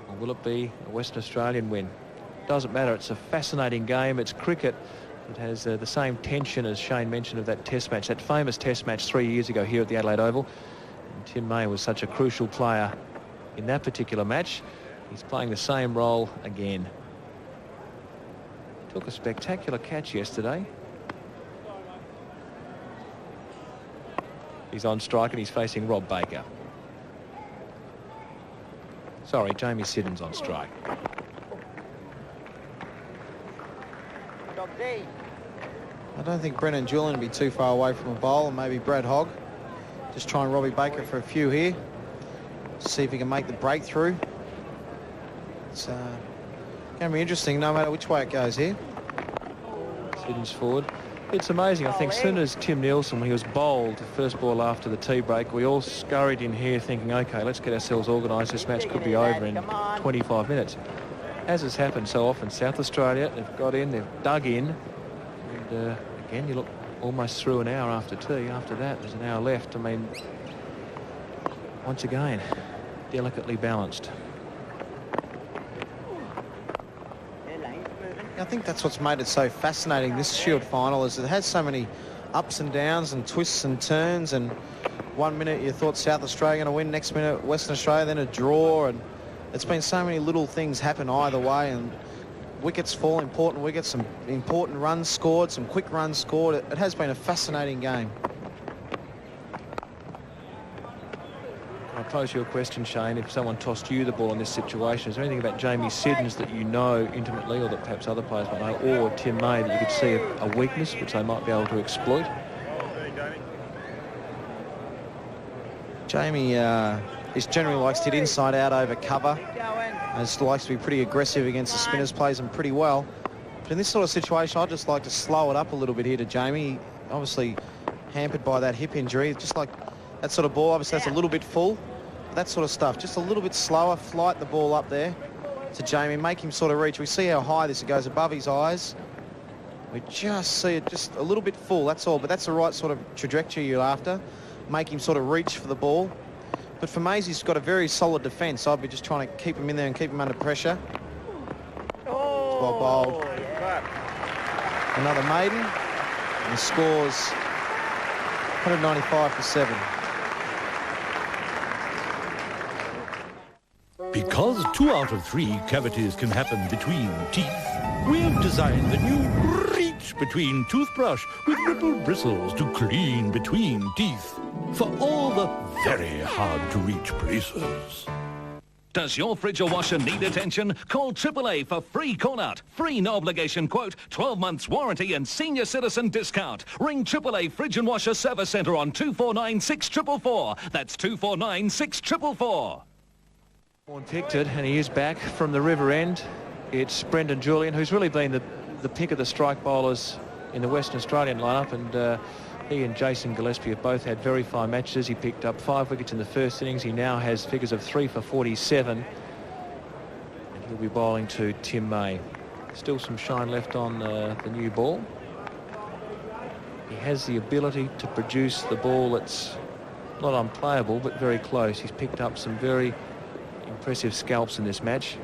Or will it be a Western Australian win? Doesn't matter. It's a fascinating game. It's cricket. It has the same tension as Shane mentioned of that test match, that famous test match 3 years ago here at the Adelaide Oval. And Tim May was such a crucial player in that particular match. He's playing the same role again. Took a spectacular catch yesterday. He's on strike and he's facing Rob Baker. Sorry, Jamie Siddons on strike. I don't think Brennan Julian will be too far away from a bowl, and maybe Brad Hogg. Just trying Robbie Baker for a few here. See if he can make the breakthrough. It's going to be interesting no matter which way it goes here. Siddons forward. It's amazing. I think as soon as Tim Nielsen, when he was bowled, the first ball after the tea break, we all scurried in here thinking, OK, let's get ourselves organised. This match could be over in 25 minutes. As has happened so often, South Australia, they've got in, they've dug in. And again, you look almost through an hour after tea. After that, there's an hour left. I mean, once again, delicately balanced. I think that's what's made it so fascinating, this Shield final, is it has so many ups and downs and twists and turns, and 1 minute you thought South Australia going to win, next minute Western Australia, then a draw, and it's been so many little things happen either way, and wickets fall, important wickets, some important runs scored, some quick runs scored. It has been a fascinating game. I'll pose you a question, Shane. If someone tossed you the ball in this situation, is there anything about Jamie Siddons that you know intimately, or that perhaps other players might know, or Tim May, that you could see a weakness which they might be able to exploit? Jamie generally likes to hit inside out over cover, and likes to be pretty aggressive against the spinners, plays them pretty well. But in this sort of situation, I'd just like to slow it up a little bit here to Jamie. Obviously hampered by that hip injury, just like that sort of ball, obviously that's a little bit full. That sort of stuff, just a little bit slower, flight the ball up there to Jamie, make him sort of reach. We see how high this goes above his eyes. We just see it just a little bit full, that's all, but that's the right sort of trajectory you're after. Make him sort of reach for the ball. But for Maisie's got a very solid defence, so I'd be just trying to keep him in there and keep him under pressure. Well bowled. Another maiden, and the score's 195 for 7. Because 2 out of 3 cavities can happen between teeth, we've designed the new Reach Between toothbrush with ripple bristles to clean between teeth for all the very hard-to-reach places. Does your fridge or washer need attention? Call AAA for free call-out, free no-obligation quote, 12 months warranty and senior citizen discount. Ring AAA Fridge and Washer Service Centre on 249-6444. That's 249-6444. Vaughan picked it, and he is back from the river end. It's Brendan Julian, who's really been the pick of the strike bowlers in the Western Australian lineup, and he and Jason Gillespie have both had very fine matches. He picked up 5 wickets in the first innings. He now has figures of 3 for 47. And he'll be bowling to Tim May. Still some shine left on the new ball. He has the ability to produce the ball that's not unplayable, but very close. He's picked up some very impressive scalps in this match.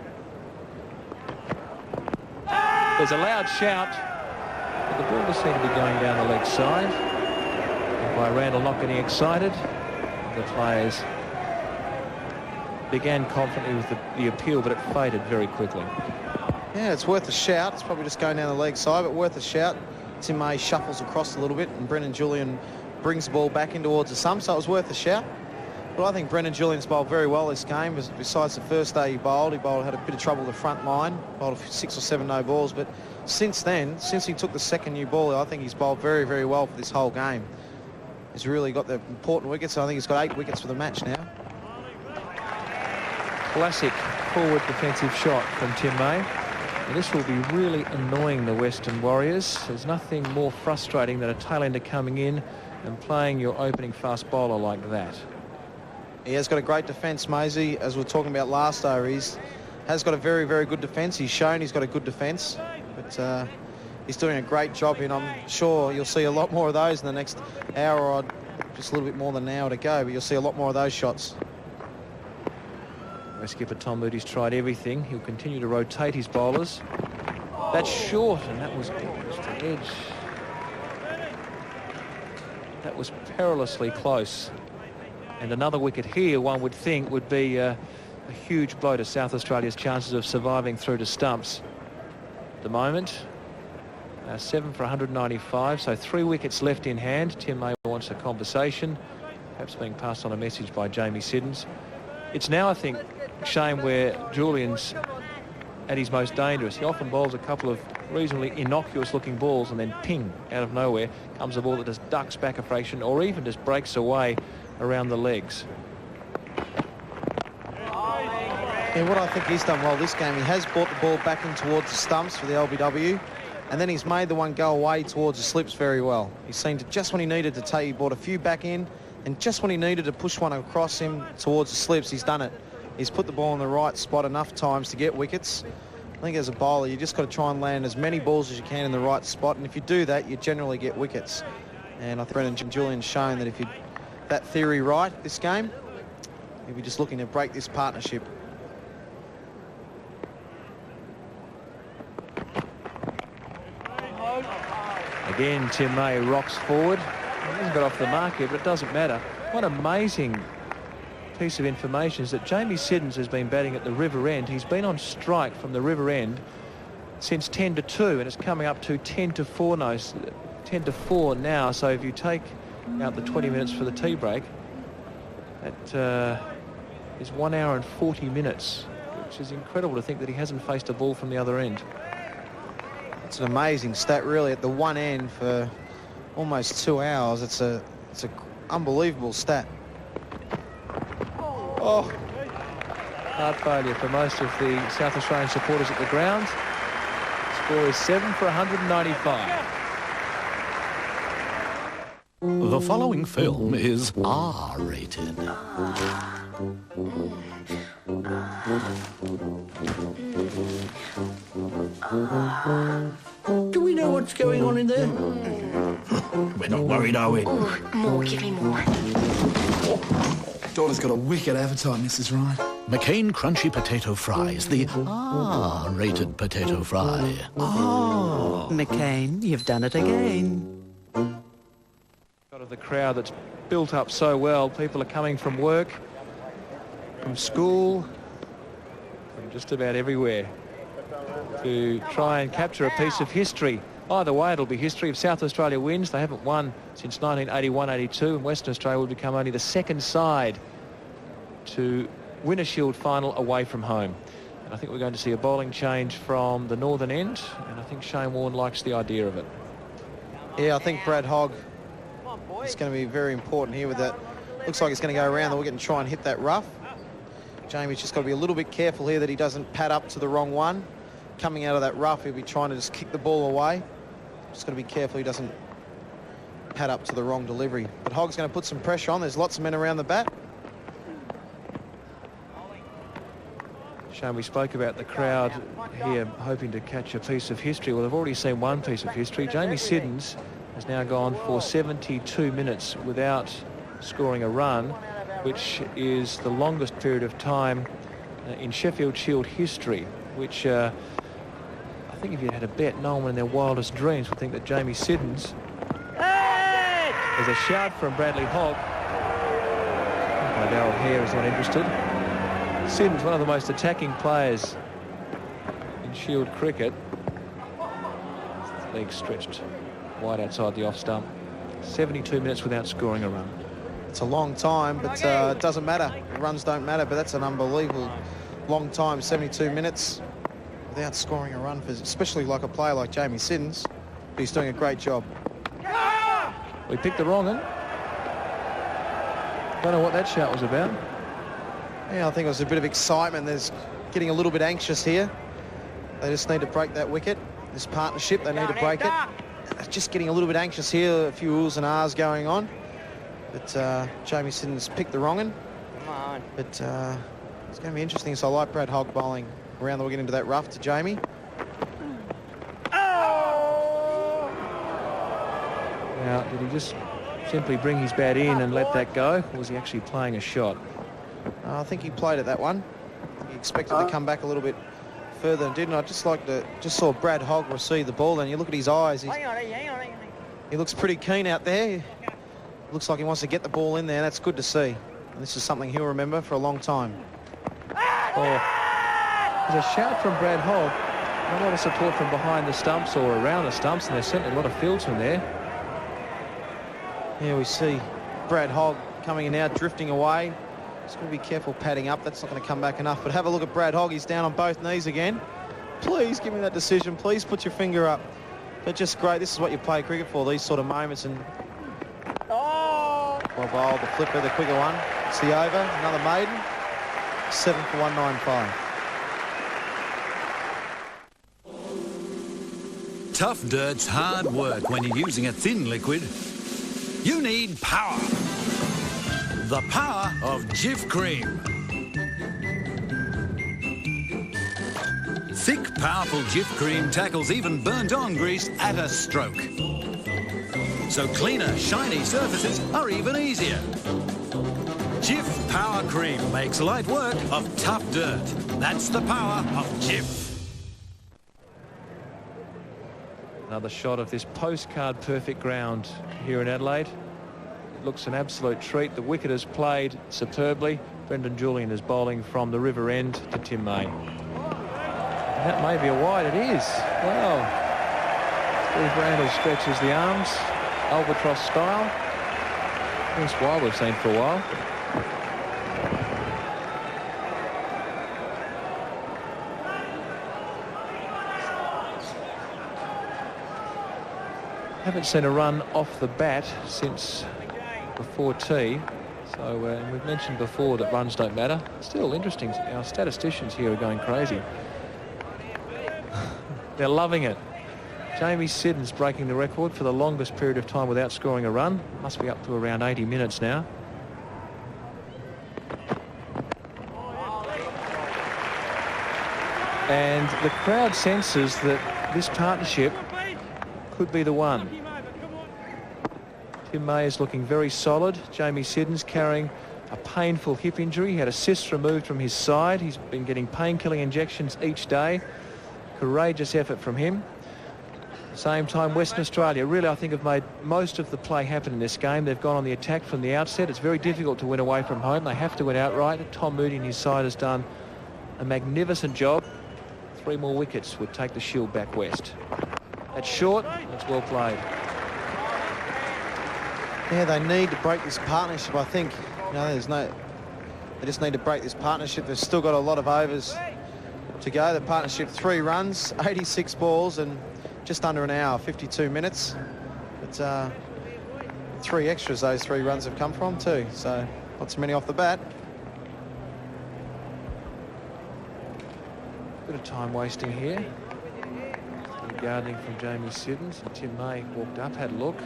There's a loud shout, but the ball does seem to be going down the leg side. And by Randall not getting excited, the players began confidently with the appeal, but it faded very quickly. Yeah, it's worth a shout. It's probably just going down the leg side, but worth a shout. Tim May shuffles across a little bit, and Brendan Julian brings the ball back in towards the stump, so it was worth a shout. But I think Brendan Julian's bowled very well this game. Besides the first day he bowled had a bit of trouble with the front line, bowled 6 or 7 no balls. But since then, since he took the second new ball, I think he's bowled very, very well for this whole game. He's really got the important wickets. I think he's got 8 wickets for the match now. Classic forward defensive shot from Tim May. And this will be really annoying the Western Warriors. There's nothing more frustrating than a tailender coming in and playing your opening fast bowler like that. He has got a great defence, Maisie. As we were talking about last over, has got a very, very good defence. He's shown he's got a good defence, but he's doing a great job, and I'm sure you'll see a lot more of those in the next hour, or just a little bit more than an hour to go, but you'll see a lot more of those shots. Skipper Tom Moody's tried everything. He'll continue to rotate his bowlers. That's short, and that was just the edge. That was perilously close. And another wicket here, one would think, would be a huge blow to South Australia's chances of surviving through to stumps. At the moment, 7 for 195, so 3 wickets left in hand. Tim May wants a conversation, perhaps being passed on a message by Jamie Siddons. It's now, I think, Shane, where Julian's at his most dangerous. He often bowls a couple of reasonably innocuous-looking balls, and then ping, out of nowhere, comes a ball that just ducks back a fraction or even just breaks away around the legs. Yeah, what I think he's done well this game, he has brought the ball back in towards the stumps for the LBW, and then he's made the one go away towards the slips very well. He's seen to just when he needed to take, he brought a few back in, and just when he needed to push one across him towards the slips, he's done it. He's put the ball in the right spot enough times to get wickets. I think as a bowler, you just got to try and land as many balls as you can in the right spot, and if you do that, you generally get wickets. And I think Brendan Julian's shown that if you that theory right this game, he'll be just looking to break this partnership. Again, Tim May rocks forward. He hasn't got off the mark here, but it doesn't matter. What amazing piece of information is that Jamie Siddons has been batting at the river end. He's been on strike from the river end since 10 to 2, and it's coming up to 10 to 4 now. 10 to 4 now. So if you take out the 20 minutes for the tea break, that is 1 hour and 40 minutes, which is incredible to think that he hasn't faced a ball from the other end. It's an amazing stat, really, at the one end for almost 2 hours. It's a unbelievable stat. Oh, hard failure for most of the South Australian supporters at the ground. Score is 7 for 195. The following film is R-rated. Do we know what's going on in there? We're not worried, are we? More, give me more. Daughter's got a wicked appetite, Mrs. Ryan. McCain Crunchy Potato Fries, the R-rated potato fry. Oh, McCain, you've done it again. Of the crowd that's built up so well. People are coming from work, from school, from just about everywhere to try and capture a piece of history. Either way, it'll be history. If South Australia wins, they haven't won since 1981-82, and Western Australia will become only the second side to win a Shield final away from home. And I think we're going to see a bowling change from the northern end, and I think Shane Warne likes the idea of it. Yeah, I think Brad Hogg is going to be very important here with that. Looks like it's going to go around the wicket and try and hit that rough. Jamie's just got to be a little bit careful here that he doesn't pad up to the wrong one. Coming out of that rough, he'll be trying to just kick the ball away. Just got to be careful he doesn't pad up to the wrong delivery. But Hogg's going to put some pressure on. There's lots of men around the bat. Shane, we spoke about the crowd here hoping to catch a piece of history. Well, they've already seen one piece of history. Jamie Siddons has now gone for 72 minutes without scoring a run, which is the longest period of time in Sheffield Shield history, which I think if you had a bet, no one in their wildest dreams would think that Jamie Siddons... There's a shout from Bradley Hogg. Darryl Hare is not interested. Siddons, one of the most attacking players in Shield cricket. His legs stretched wide outside the off stump. 72 minutes without scoring a run. It's a long time, but it doesn't matter. The runs don't matter, but that's an unbelievable long time, 72 minutes without scoring a run, for especially like a player like Jamie Siddons. But he's doing a great job. We picked the wrong one. Don't know what that shout was about. Yeah, I think it was a bit of excitement. There's getting a little bit anxious here. They just need to break that wicket. This partnership, they need to break it. Just getting a little bit anxious here. A few oohs and ahs going on. But Jamie Siddons picked the wrong one. Come on. But it's going to be interesting. So I like Brad Hogg bowling around the wicket into that rough to Jamie. Now, did he just simply bring his bat in and let that go, or was he actually playing a shot? I think he played at that one. He expected to come back a little bit further and didn't. I just saw Brad Hogg receive the ball, and you look at his eyes. He looks pretty keen out there. Looks like he wants to get the ball in there. That's good to see. And this is something he'll remember for a long time. Oh, there's a shout from Brad Hogg. A lot of support from behind the stumps or around the stumps, and there's certainly a lot of fieldsmen there. Here we see Brad Hogg coming in now, drifting away. Just got to be careful padding up. That's not going to come back enough. But have a look at Brad Hogg. He's down on both knees again. Please give me that decision. Please put your finger up. But just great. This is what you play cricket for, these sort of moments. And well bowled, the flipper, the quicker one. It's the over. Another maiden. 7 for 195. Tough dirt's hard work when you're using a thin liquid. You need power. The power of Jif Cream. Thick, powerful Jif Cream tackles even burnt-on grease at a stroke. So cleaner, shiny surfaces are even easier. Jif Power Cream makes light work of tough dirt. That's the power of Jif. Another shot of this postcard perfect ground here in Adelaide. It looks an absolute treat. The wicket is played superbly. Brendan Julian is bowling from the river end to Tim May. And that may be a wide. It is. Wow. Steve Randall stretches the arms, albatross style. Best wild we've seen for a while. Haven't seen a run off the bat since before tea. So we've mentioned before that runs don't matter. Still interesting. Our statisticians here are going crazy. They're loving it. Jamie Siddons breaking the record for the longest period of time without scoring a run. Must be up to around 80 minutes now. And the crowd senses that this partnership could be the one. Tim May is looking very solid. Jamie Siddons carrying a painful hip injury. He had a cyst removed from his side. He's been getting painkilling injections each day. Courageous effort from him. At the same time, Western Australia really, I think, have made most of the play happen in this game. They've gone on the attack from the outset. It's very difficult to win away from home. They have to win outright. Tom Moody and his side has done a magnificent job. 3 more wickets would take the Shield back west. That's short. That's well played. Yeah, they need to break this partnership, I think. They just need to break this partnership. They've still got a lot of overs to go. The partnership, 3 runs, 86 balls, and just under an hour, 52 minutes. But 3 extras those 3 runs have come from too. So not so many off the bat. Bit of time wasting here. gardening from Jamie Siddons. And Tim May walked up, had a look,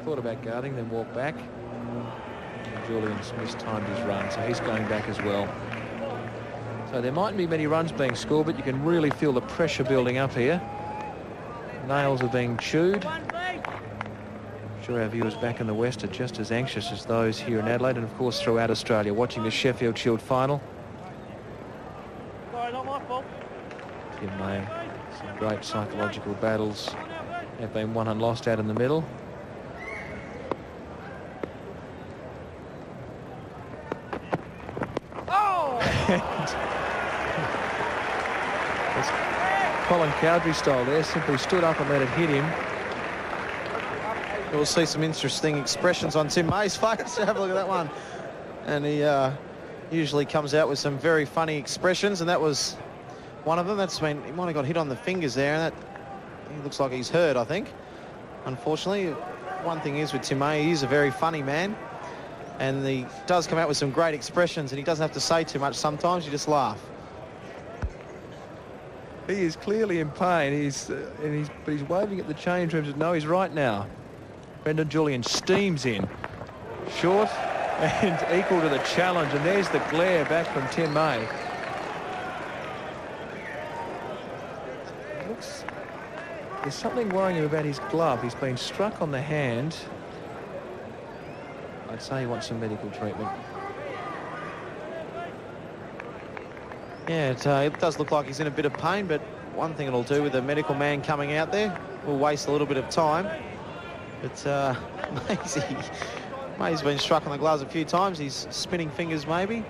thought about guarding, then walked back. And Julian's mistimed his run, so he's going back as well. So there mightn't be many runs being scored, but you can really feel the pressure building up here. Nails are being chewed. I'm sure our viewers back in the West are just as anxious as those here in Adelaide, and of course throughout Australia, watching the Sheffield Shield final. Sorry, not my fault. Tim May, some great psychological battles have been won and lost out in the middle. Colin Cowdrey style there, simply stood up and let it hit him. We'll see some interesting expressions on Tim May's face. Have a look at that one. And he usually comes out with some very funny expressions, and that was one of them. That's been, he might have got hit on the fingers there, and that he looks like he's hurt, I think. Unfortunately, one thing is with Tim May, he is a very funny man, and he does come out with some great expressions, and he doesn't have to say too much sometimes. You just laugh. He is clearly in pain. But he's waving at the change rooms. No, he's right now. Brendan Julian steams in. Short and equal to the challenge. And there's the glare back from Tim May. There's something worrying him about his glove. He's been struck on the hand. I'd say he wants some medical treatment. Yeah, it does look like he's in a bit of pain, but one thing it'll do with the medical man coming out there, we'll waste a little bit of time. But May's been struck on the gloves a few times. He's spinning fingers maybe.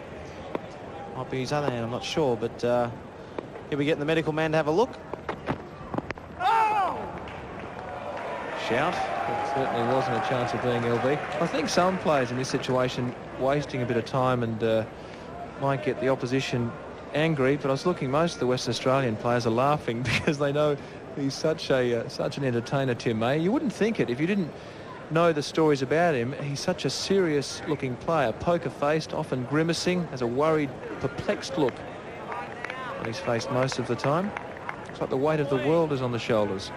Might be his other hand, I'm not sure, but here we get the medical man to have a look. Shout. It certainly wasn't a chance of being LB. I think some players in this situation wasting a bit of time and might get the opposition angry, but I was looking, most of the Western Australian players are laughing because they know he's such an entertainer, Tim May. You wouldn't think it if you didn't know the stories about him. He's such a serious looking player, poker-faced, often grimacing, has a worried, perplexed look on his face most of the time. It's like the weight of the world is on the shoulders.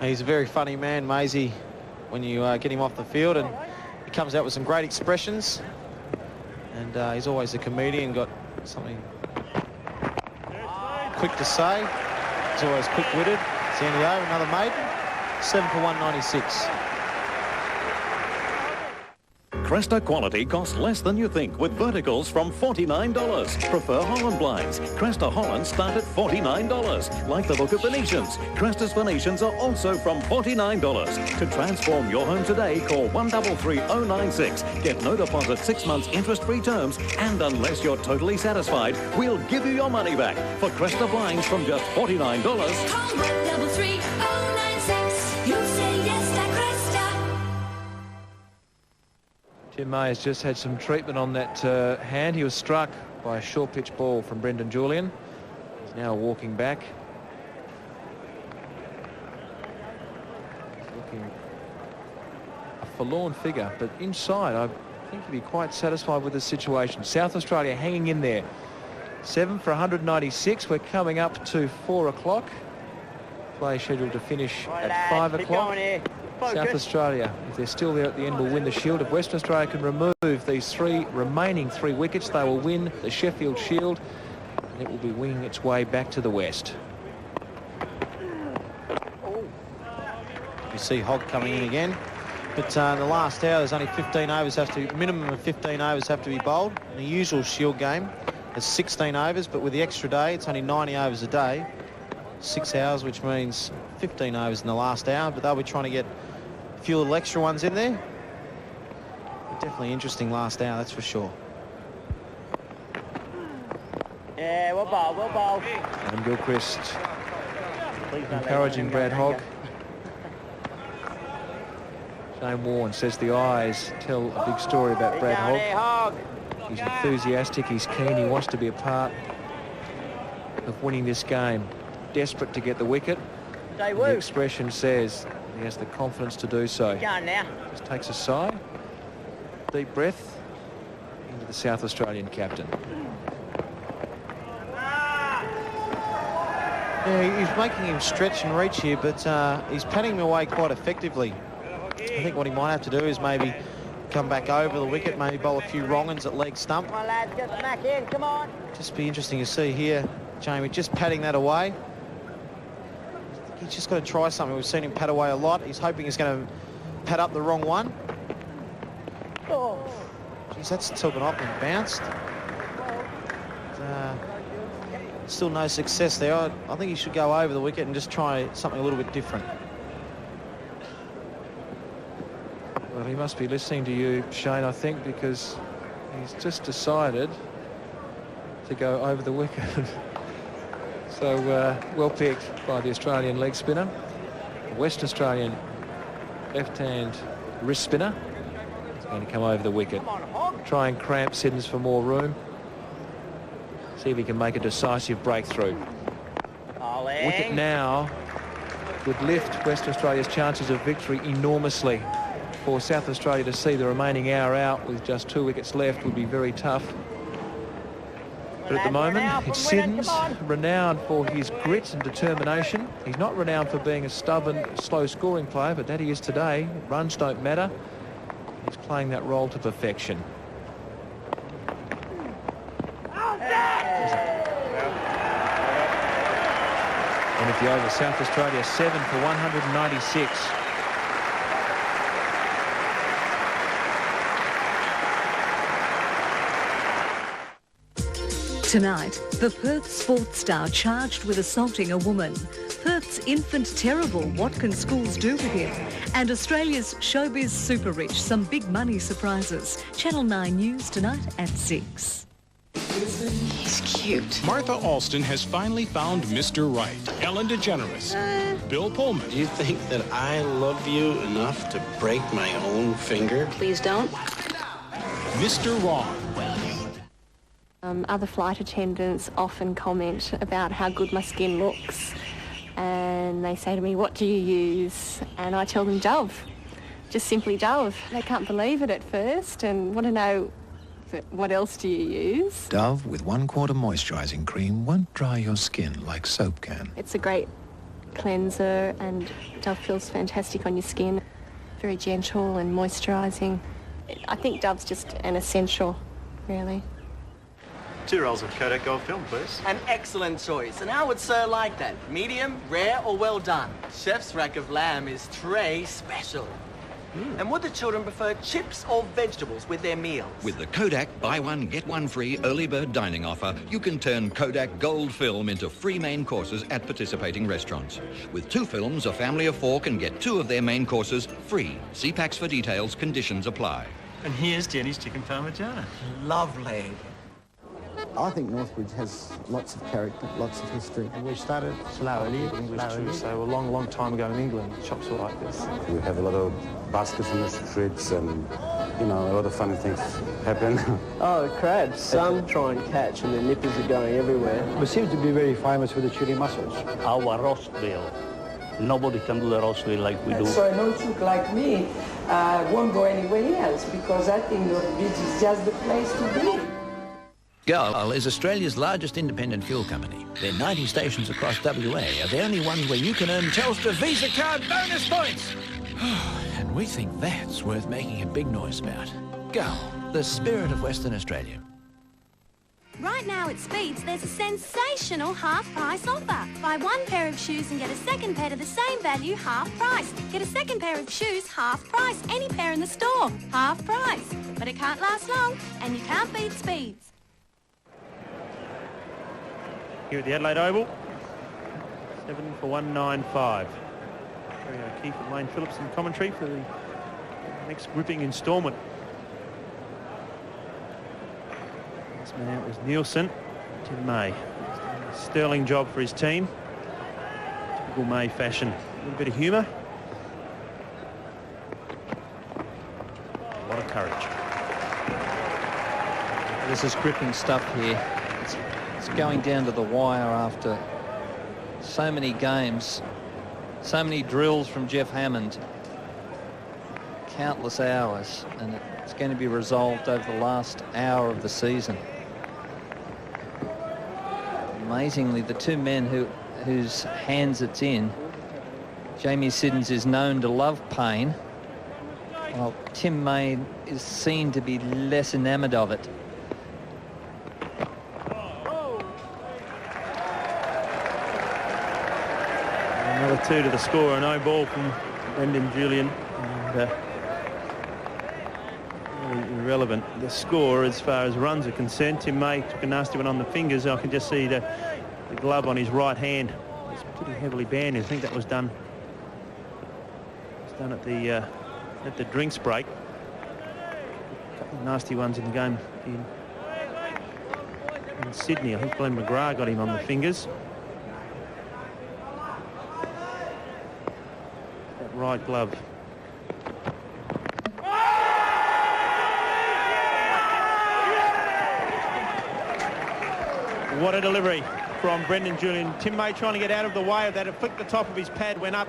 He's a very funny man, Maisie, when you get him off the field, and he comes out with some great expressions, and he's always a comedian, got something quick to say. He's always quick-witted. It's the end of the over, another maiden. 7 for 196. Cresta quality costs less than you think with verticals from $49. Prefer Holland blinds. Cresta Hollands start at $49. Like the look of Venetians. Cresta's Venetians are also from $49. To transform your home today, call 133096. Get no deposit, 6 months interest-free terms, and unless you're totally satisfied, we'll give you your money back. For Cresta blinds from just $49. Call 133096. You say yes to Cresta. Tim May has just had some treatment on that hand. He was struck by a short pitch ball from Brendan Julian. He's now walking back. He's looking a forlorn figure, but inside I think he'd be quite satisfied with the situation. South Australia hanging in there. 7 for 196. We're coming up to 4 o'clock. Play scheduled to finish at 5 o'clock. South Australia, if they're still there at the end, will win the Shield. If Western Australia can remove these remaining three wickets, they will win the Sheffield Shield, and it will be winging its way back to the West. You see Hogg coming in again, but in the last hour, there's only 15 overs minimum of 15 overs have to be bowled. In the usual Shield game, there's 16 overs, but with the extra day, it's only 90 overs a day. 6 hours, which means 15 overs in the last hour, but they'll be trying to get a few little extra ones in there. Definitely interesting last hour, that's for sure. Yeah, we'll bowl. Adam Gilchrist encouraging Brad Hogg. Shane Warne says the eyes tell a big story about Brad Hogg. He's enthusiastic, he's keen, he wants to be a part of winning this game. Desperate to get the wicket. The expression says he has the confidence to do so. Just takes a sigh, deep breath into the South Australian captain. Yeah, he's making him stretch and reach here, but he's patting him away quite effectively. I think what he might have to do is maybe come back over the wicket, maybe bowl a few wrong-uns at leg stump. Come on, lads, get back in, come on. Just be interesting to see here, Jamie, just patting that away. He's just got to try something. We've seen him pat away a lot. He's hoping he's going to pat up the wrong one. Oh. Geez, that's taken off and bounced. Still no success there. I think he should go over the wicket and just try something a little bit different. Well, he must be listening to you, Shane, I think, because he's just decided to go over the wicket. So well picked by the Australian leg spinner. The Western Australian left-hand wrist spinner is going to come over the wicket. Try and cramp Siddons for more room. See if he can make a decisive breakthrough. Wicket now would lift Western Australia's chances of victory enormously. For South Australia to see the remaining hour out with just 2 wickets left would be very tough. But at the moment, it's Siddons, renowned for his grit and determination. He's not renowned for being a stubborn, slow-scoring player, but that he is today. Runs don't matter. He's playing that role to perfection. And at the over, South Australia 7 for 196. Tonight, the Perth sports star charged with assaulting a woman. Perth's infant terrible, what can schools do with him? And Australia's showbiz super rich, some big money surprises. Channel 9 News tonight at 6. He's cute. Martha Alston has finally found Mr. Right. Ellen DeGeneres. Bill Pullman. Do you think that I love you enough to break my own finger? Please don't. Mr. Wrong. Other flight attendants often comment about how good my skin looks, and they say to me, what do you use? And I tell them Dove, just simply Dove. They can't believe it at first and want to know, what else do you use? Dove with 1/4 moisturising cream won't dry your skin like soap can. It's a great cleanser, and Dove feels fantastic on your skin. Very gentle and moisturising. I think Dove's just an essential, really. 2 rolls of Kodak Gold film, please. An excellent choice. And how would Sir like that? Medium, rare, or well done? Chef's rack of lamb is tray special. And would the children prefer chips or vegetables with their meals? With the Kodak buy one, get one free early bird dining offer, you can turn Kodak Gold film into free main courses at participating restaurants. With 2 films, a family of 4 can get 2 of their main courses free. See packs for details, conditions apply. And here's Jenny's chicken parmigiana. Lovely. I think Northbridge has lots of character, lots of history. We started slowly, English too, so a long, long time ago in England, shops were like this. We have a lot of baskets in the streets and, you know, a lot of funny things happen. Oh, the crabs. Some try and catch and their nippers are going everywhere. We seem to be very famous for the chili mussels. Our roast bill. Nobody can do the roast bill like we do. So an old cook like me won't go anywhere else because I think Northbridge is just the place to be. Gull is Australia's largest independent fuel company. Their 90 stations across WA are the only ones where you can earn Telstra Visa card bonus points. And we think that's worth making a big noise about. Gull, the spirit of Western Australia. Right now at Speeds, there's a sensational half-price offer. Buy 1 pair of shoes and get a second pair to the same value, half price. Get a second pair of shoes, half price. Any pair in the store, half price. But it can't last long, and you can't beat Speeds. Here at the Adelaide Oval, 7 for 195. Kerry O'Keefe and Lane Phillips in commentary for the next gripping instalment. This man out was Nielsen, Tim May. A sterling job for his team. Typical May fashion. A little bit of humour. A lot of courage. This is gripping stuff here. It's going down to the wire after so many games, so many drills from Jeff Hammond, countless hours, and it's going to be resolved over the last hour of the season. Amazingly, the 2 men who whose hands it's in. Jamie Siddons is known to love pain, while Tim May is seen to be less enamoured of it. Another 2 to the score, a no ball from Brendan Julian. And, really irrelevant, the score as far as runs are concerned. Tim May took a nasty one on the fingers. I can just see the glove on his right hand. It's pretty heavily banded. I think that was done. It was done at the drinks break. A couple of nasty ones in the game in Sydney. I think Glenn McGrath got him on the fingers. That right glove. What a delivery from Brendan Julian. Tim May trying to get out of the way of that. It flicked the top of his pad, went up.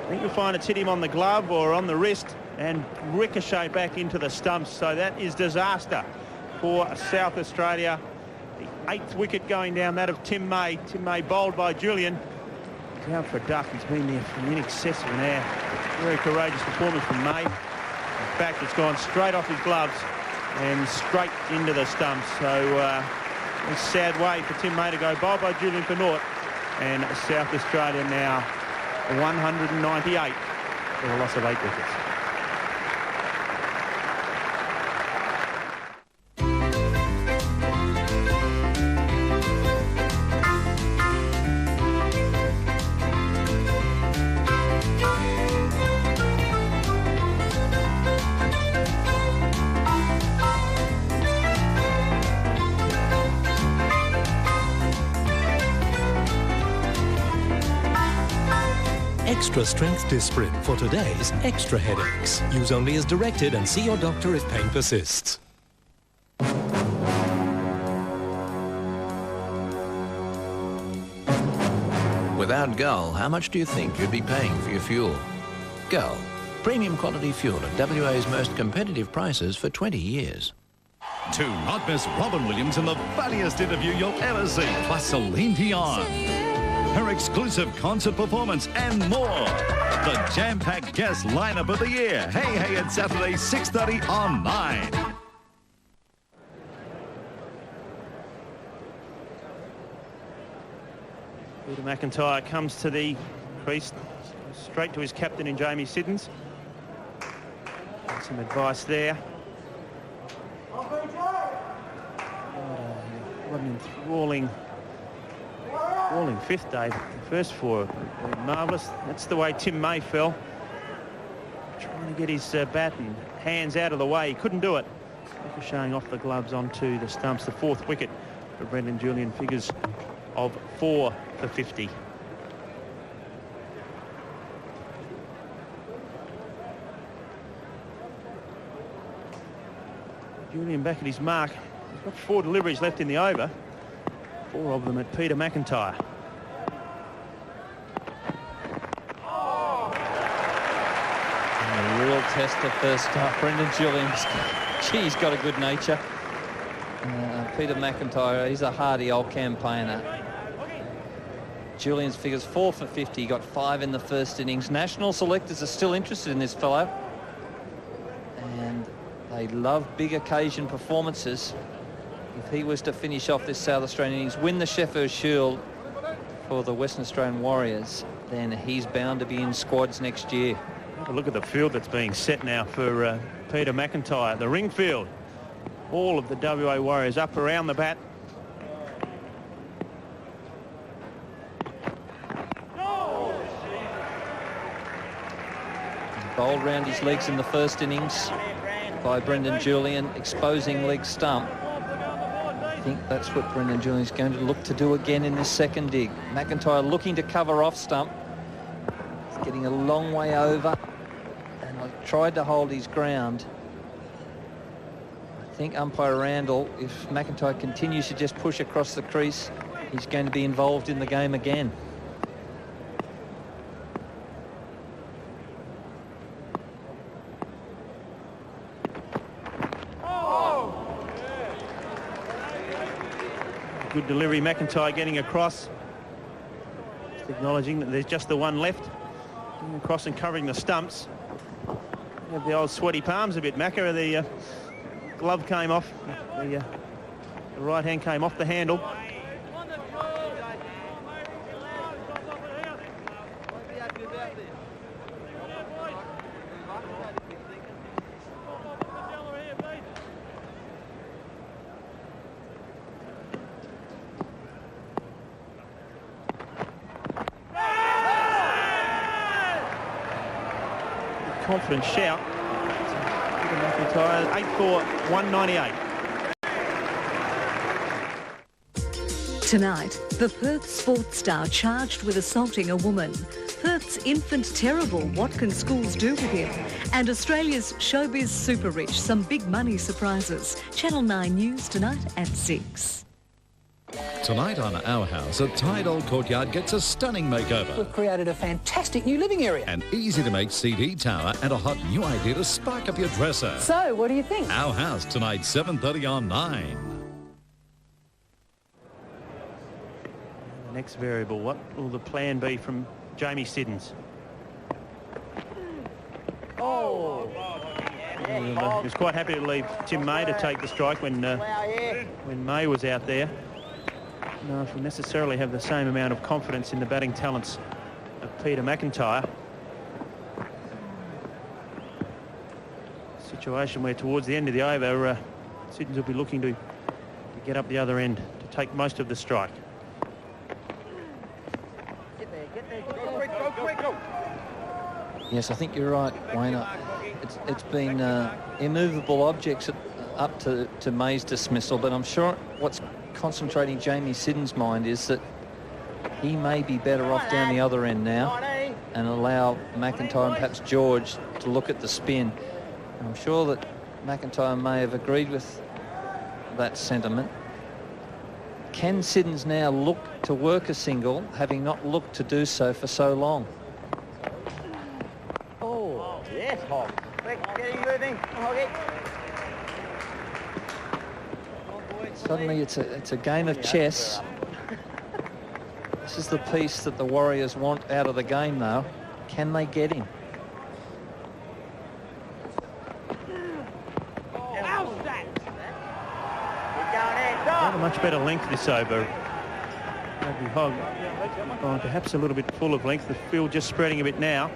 I think you'll find it's hit him on the glove or on the wrist and ricochet back into the stumps. So that is disaster for South Australia. The 8th wicket going down, that of Tim May. Tim May bowled by Julian. Down for a duck. He's been there for in excess of an hour. Very courageous performance from May. In fact, it's gone straight off his gloves and straight into the stumps. So a sad way for Tim May to go bowled by Julian for naught. And South Australia now 198 for a loss of 8 wickets. Extra strength Disprin for today's extra headaches. Use only as directed and see your doctor if pain persists. Without Gull, how much do you think you'd be paying for your fuel? Gull, premium quality fuel at WA's most competitive prices for 20 years. Do not miss Robin Williams in the funniest interview you'll ever see, plus Celine Dion, her exclusive concert performance and more. The jam-packed guest lineup of the year. Hey, it's Saturday, 6:30 on 9. Peter McIntyre comes to the crease, straight to his captain in Jamie Siddons. Some advice there. What an enthralling fifth, Dave. The first 4 were marvellous. That's the way Tim May fell. Trying to get his bat and hands out of the way. He couldn't do it. Ricocheting off the gloves onto the stumps. The 4th wicket for Brendan Julian. Figures of 4 for 50. Julian back at his mark. He's got 4 deliveries left in the over. 4 of them at Peter McIntyre. And a real test of first up. Brendan Julian, he's got a good nature. Peter McIntyre, he's a hardy old campaigner. Julian's figures 4 for 50. He got 5 in the first innings. National selectors are still interested in this fellow. And they love big occasion performances. If he was to finish off this South Australian innings, win the Sheffield Shield for the Western Australian Warriors, then he's bound to be in squads next year. Have a look at the field that's being set now for Peter McIntyre. The ring field. All of the WA Warriors up around the bat. Bowled round his legs in the first innings by Brendan Julian, exposing leg stump. I think that's what Brendan Julian is going to look to do again in this second dig. McIntyre looking to cover off stump. He's getting a long way over, and I tried to hold his ground. I think umpire Randall, if McIntyre continues to just push across the crease, he's going to be involved in the game again. Good delivery, McIntyre getting across. acknowledging that there's just the one left. Getting across and covering the stumps. You have the old sweaty palms a bit, Macca. The glove came off. The right hand came off the handle. Confident shout. McIntyre, 8-4, 198. Tonight, the Perth sports star charged with assaulting a woman. Perth's infant terrible, what can schools do with him? And Australia's showbiz super rich, some big money surprises. Channel 9 News tonight at 6. Tonight on Our House, a tired old courtyard gets a stunning makeover. We've created a fantastic new living area. An easy-to-make CD tower and a hot new idea to spark up your dresser. So, what do you think? Our House tonight, 7:30 on 9. The next variable, what will the plan be from Jamie Siddons? Oh! He was quite happy to leave Tim May to take the strike when May was out there. No, if we necessarily have the same amount of confidence in the batting talents of Peter McIntyre. Situation where towards the end of the over, Siddons will be looking to get up the other end to take most of the strike. Yes, I think you're right, Wayne. It's been immovable objects up to May's dismissal, but I'm sure what's concentrating Jamie Siddons' mind is that he may be better off down the other end now and allow McIntyre and perhaps George to look at the spin. I'm sure that McIntyre may have agreed with that sentiment. Can Siddons now look to work a single, having not looked to do so for so long? Oh, yes, Hog. Quick, getting moving. Hoggy. Suddenly it's a game of chess. This is the piece that the Warriors want out of the game, though. Can they get him? Not a much better length this over. Maybe Hogg perhaps a little bit full of length. The field just spreading a bit now.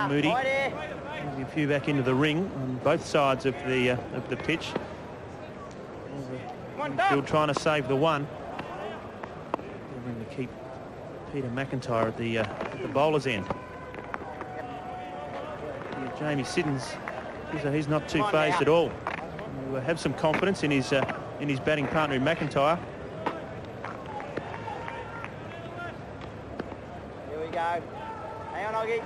Moody. Maybe a few back into the ring on both sides of the pitch. Field trying to save the one. They're going to keep Peter McIntyre at the bowler's end. Jamie Siddons, he's not too phased at all. He'll have some confidence in his batting partner in McIntyre. Here we go. Hang on, Oggy.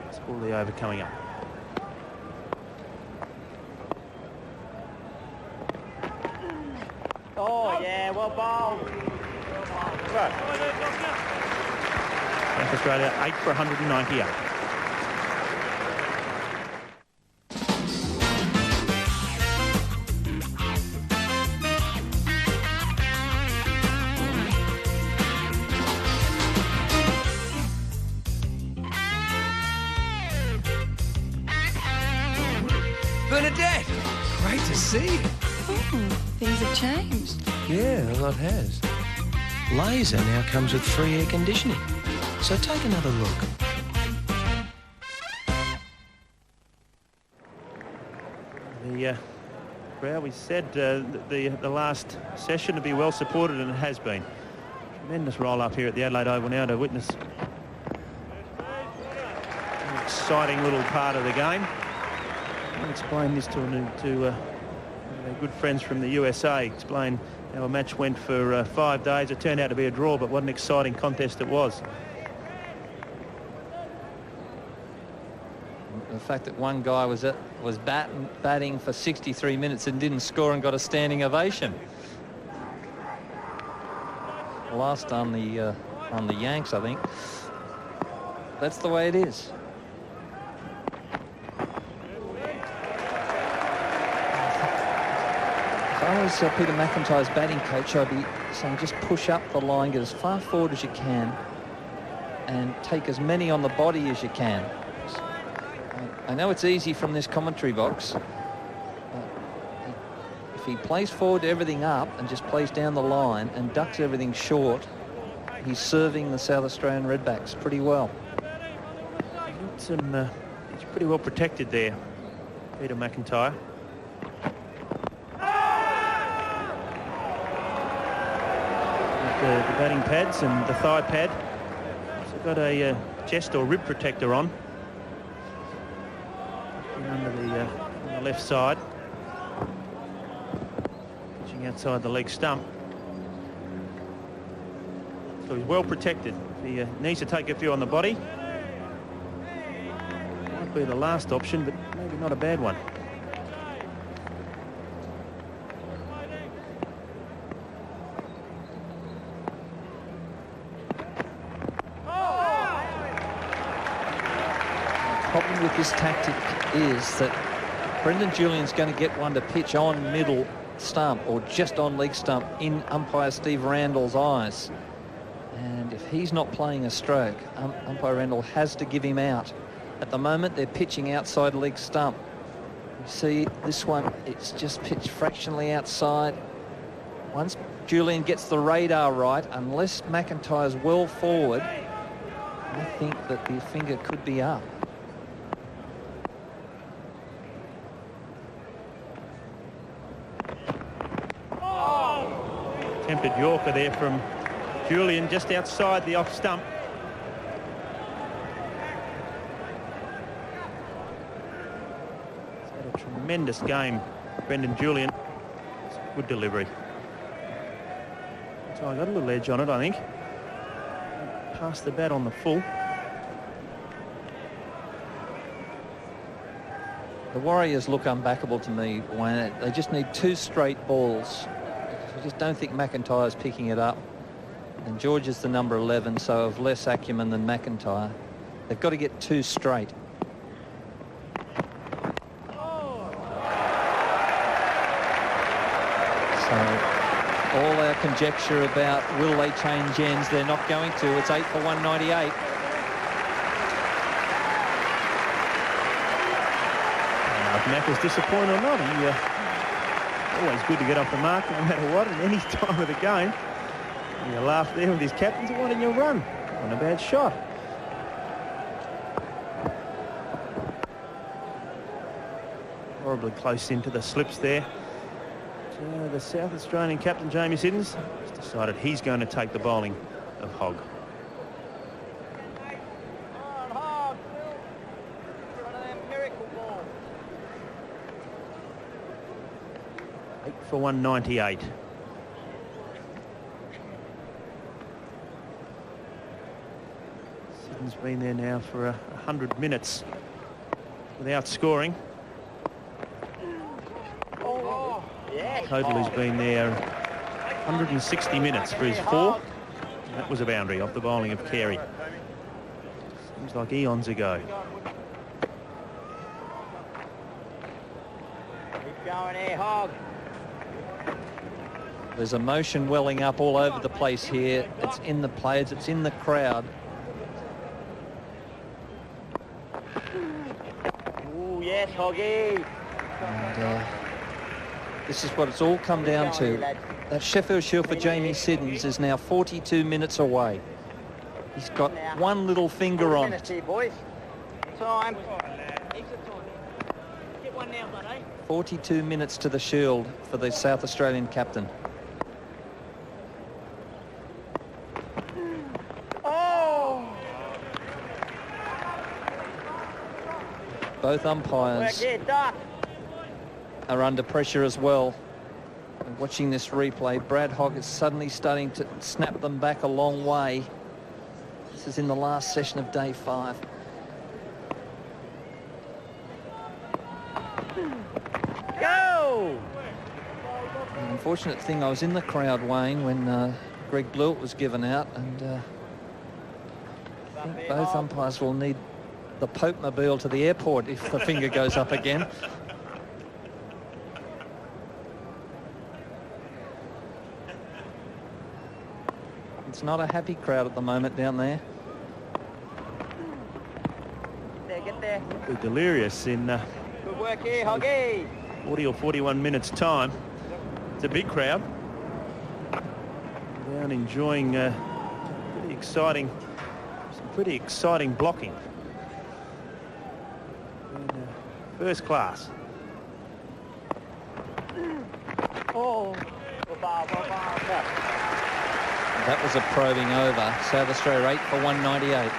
Let's pull the over coming up. Oh, yeah, well bowled. South Australia 8 for 198. Bernadette, great to see you. Things have changed. Yeah, a lot has. Laser now comes with free air conditioning, so take another look. The crowd, we said the last session to be well supported, and it has been. Tremendous roll up here at the Adelaide Oval now to witness an exciting little part of the game. I'll explain this to their good friends from the USA. Explain how a match went for 5 days. It turned out to be a draw, but what an exciting contest it was. The fact that one guy was batting for 63 minutes and didn't score and got a standing ovation. Last on the Yanks, I think. That's the way it is. I was Peter McIntyre's batting coach, I'd be saying just push up the line, get as far forward as you can, and take as many on the body as you can. I know it's easy from this commentary box. If he plays forward everything up and just plays down the line and ducks everything short, he's serving the South Australian Redbacks pretty well. He's pretty well protected there, Peter McIntyre. The batting pads and the thigh pad. So got a chest or rib protector on. Under the on the left side. Pitching outside the leg stump. So he's well protected. He needs to take a few on the body. Might be the last option, but maybe not a bad one. The problem with this tactic is that Brendan Julian's going to get one to pitch on middle stump or just on leg stump in umpire Steve Randall's eyes. And if he's not playing a stroke, umpire Randall has to give him out. At the moment, they're pitching outside leg stump. You see this one, it's just pitched fractionally outside. Once Julian gets the radar right, unless McIntyre's well forward, I think that the finger could be up. Attempted Yorker there from Julian just outside the off stump. He's had a tremendous game, Brendan Julian. Good delivery. So I got a little edge on it, I think. Passed the bat on the full. The Warriors look unbackable to me, Wayne. They just need 2 straight balls. I just don't think McIntyre's picking it up. And George is the number 11, so of less acumen than McIntyre. They've got to get 2 straight. So all our conjecture about will they change ends, they're not going to. It's 8 for 198. If Mac was disappointed or not, always good to get off the mark no matter what, at any time of the game. You laugh there with his captain, so why didn't you run? On a bad shot. Horribly close into the slips there. So the South Australian captain, Jamie Siddons, has decided he's going to take the bowling of Hogg. For 198. Siddons been there now for 100 minutes without scoring. Total has been there 160 minutes for his 4. That was a boundary off the bowling of Carey. Seems like eons ago. Keep going here, Hogg. There's emotion welling up all over the place here. It's in the players, it's in the crowd. Oh, yes, Hoggy. And this is what it's all come down to. That Sheffield Shield for Jamie Siddons is now 42 minutes away. He's got one little finger on it. Time. 42 minutes to the Shield for the South Australian captain. Both umpires are under pressure as well. And watching this replay, Brad Hogg is suddenly starting to snap them back a long way. This is in the last session of day 5. Go! The unfortunate thing, I was in the crowd, Wayne, when Greg Blewett was given out, and I think both umpires will need the Pope Mobile to the airport if the finger goes up again. It's not a happy crowd at the moment down there. Get there. They're delirious in Good work here, Hoggy. 40 or 41 minutes time. It's a big crowd. Down enjoying some pretty exciting blocking. And, first class. Oh. That was a probing over. South Australia 8 for 198.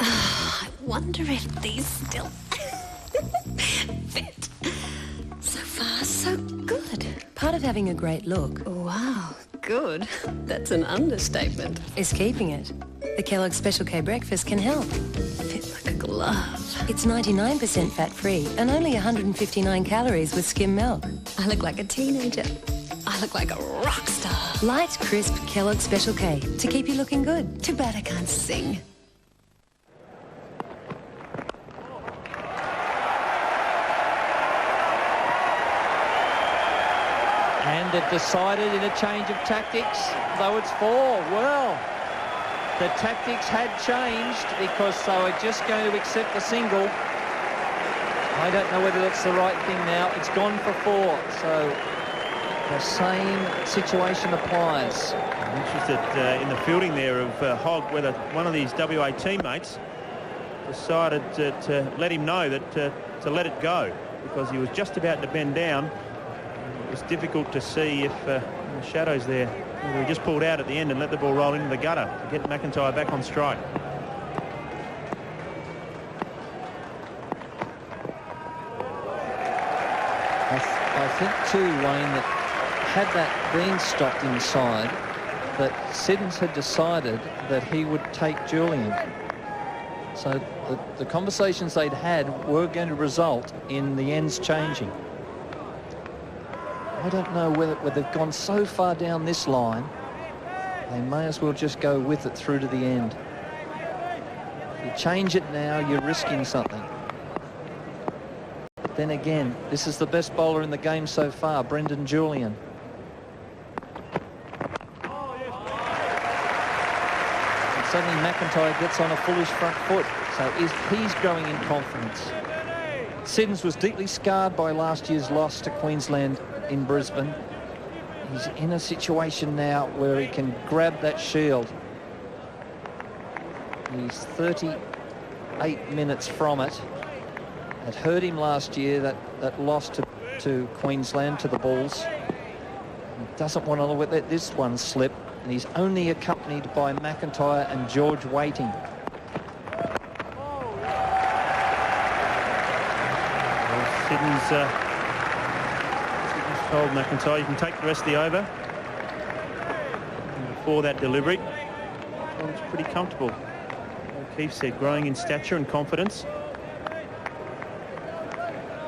I wonder if these still fit. So far, so good. Part of having a great look, Wow, good. That's an understatement. is keeping it. The Kellogg's Special K breakfast can help. Fit like a glove. It's 99% fat-free and only 159 calories with skim milk. I look like a teenager. I look like a rock star. Light, crisp Kellogg's Special K to keep you looking good. Too bad I can't sing. And they've decided in a change of tactics, though it's 4. Well, the tactics had changed because they were just going to accept the single. I don't know whether that's the right thing now. It's gone for 4, so the same situation applies. I'm interested in the fielding there of Hogg, whether one of these WA teammates decided to let him know that to let it go, because he was just about to bend down. It was difficult to see if in the shadows there, whether he just pulled out at the end and let the ball roll into the gutter to get McIntyre back on strike. I think too, Wayne, that had that been stopped inside, that Siddons had decided that he would take Julian. So the conversations they'd had were going to result in the ends changing. I don't know whether they've gone so far down this line, they may as well just go with it through to the end. If you change it now, you're risking something. But then again, this is the best bowler in the game so far, Brendan Julian. And suddenly McIntyre gets on a foolish front foot, so he's growing in confidence. Siddons was deeply scarred by last year's loss to Queensland in Brisbane. He's in a situation now where he can grab that shield. He's 38 minutes from it. It hurt him last year, that loss to Queensland, to the Bulls. He doesn't want to let this one slip, and he's only accompanied by McIntyre and George waiting. Siddons told McIntyre, you can take the rest of the over. And before that delivery, well, it's pretty comfortable. O'Keefe said, growing in stature and confidence.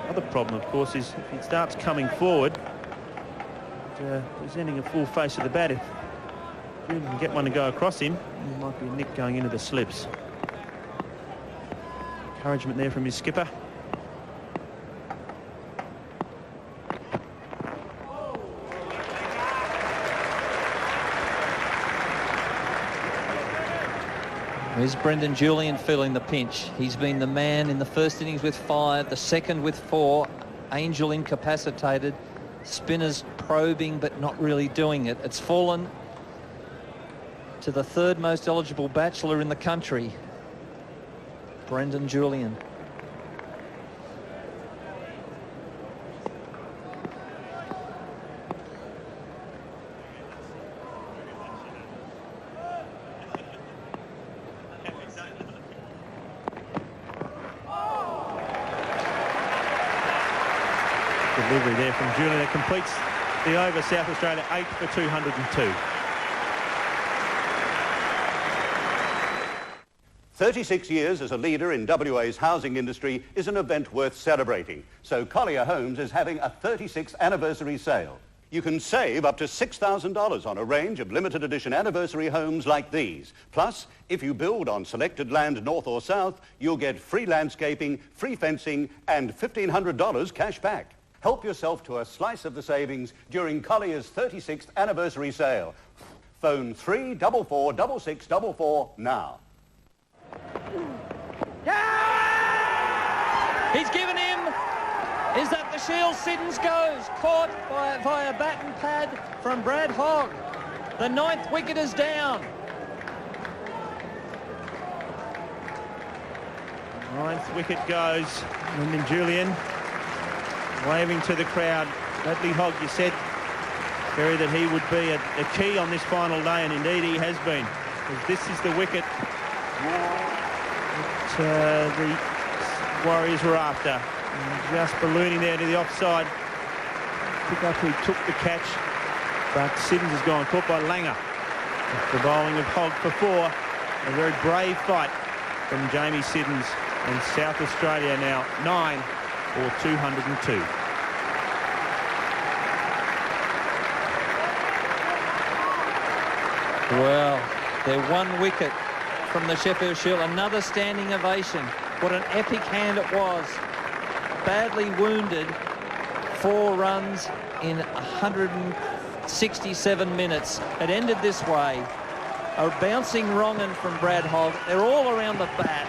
Other problem, of course, is if he starts coming forward, presenting a full face of the bat, if Julian can get one to go across him, there might be a nick going into the slips. Encouragement there from his skipper. Here's Brendan Julian feeling the pinch. He's been the man in the first innings with 5, the second with 4. Angel incapacitated. Spinners probing but not really doing it. It's fallen to the 3rd most eligible bachelor in the country, Brendan Julian. Delivery there from Julian that completes the over. South Australia 8 for 202. 36 years as a leader in WA's housing industry is an event worth celebrating. So Collier Homes is having a 36th anniversary sale. You can save up to $6,000 on a range of limited edition anniversary homes like these. Plus, if you build on selected land north or south, you'll get free landscaping, free fencing and $1,500 cash back. Help yourself to a slice of the savings during Collier's 36th anniversary sale. Phone 3446644 now. He's given him. Is that the Shield? Siddons goes. Caught via bat and pad from Brad Hogg. The 9th wicket is down. 9th wicket goes. Lyndon Julian waving to the crowd. Bradley Hogg, you said, Kerry, that he would be a key on this final day, and indeed he has been. Because this is the wicket that the Warriors were after. And just ballooning there to the offside. Pick up who took the catch, but Siddons has gone, caught by Langer. The bowling of Hogg for 4. A very brave fight from Jamie Siddons, and South Australia now 9 or 202. Well, they're 1 wicket from the Sheffield Shield. Another standing ovation. What an epic hand it was. Badly wounded, 4 runs in 167 minutes. It ended this way. A bouncing wrong-un from Brad Hogg. They're all around the bat.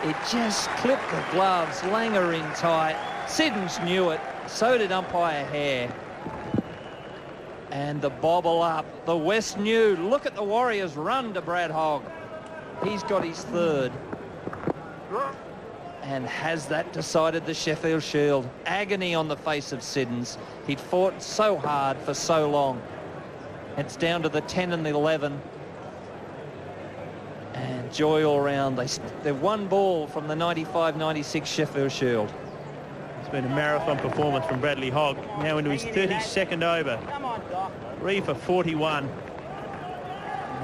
It just clipped the gloves. Langer in tight. Siddons knew it. So did umpire Hare. And the bobble up. The West knew. Look at the Warriors run to Brad Hogg. He's got his 3rd. And has that decided the Sheffield Shield? Agony on the face of Siddons. He'd fought so hard for so long. It's down to the 10 and the 11. And joy all round. They're 1 ball from the 95-96 Sheffield Shield. It's been a marathon performance from Bradley Hogg. Now into his 32nd over. 3 for 41.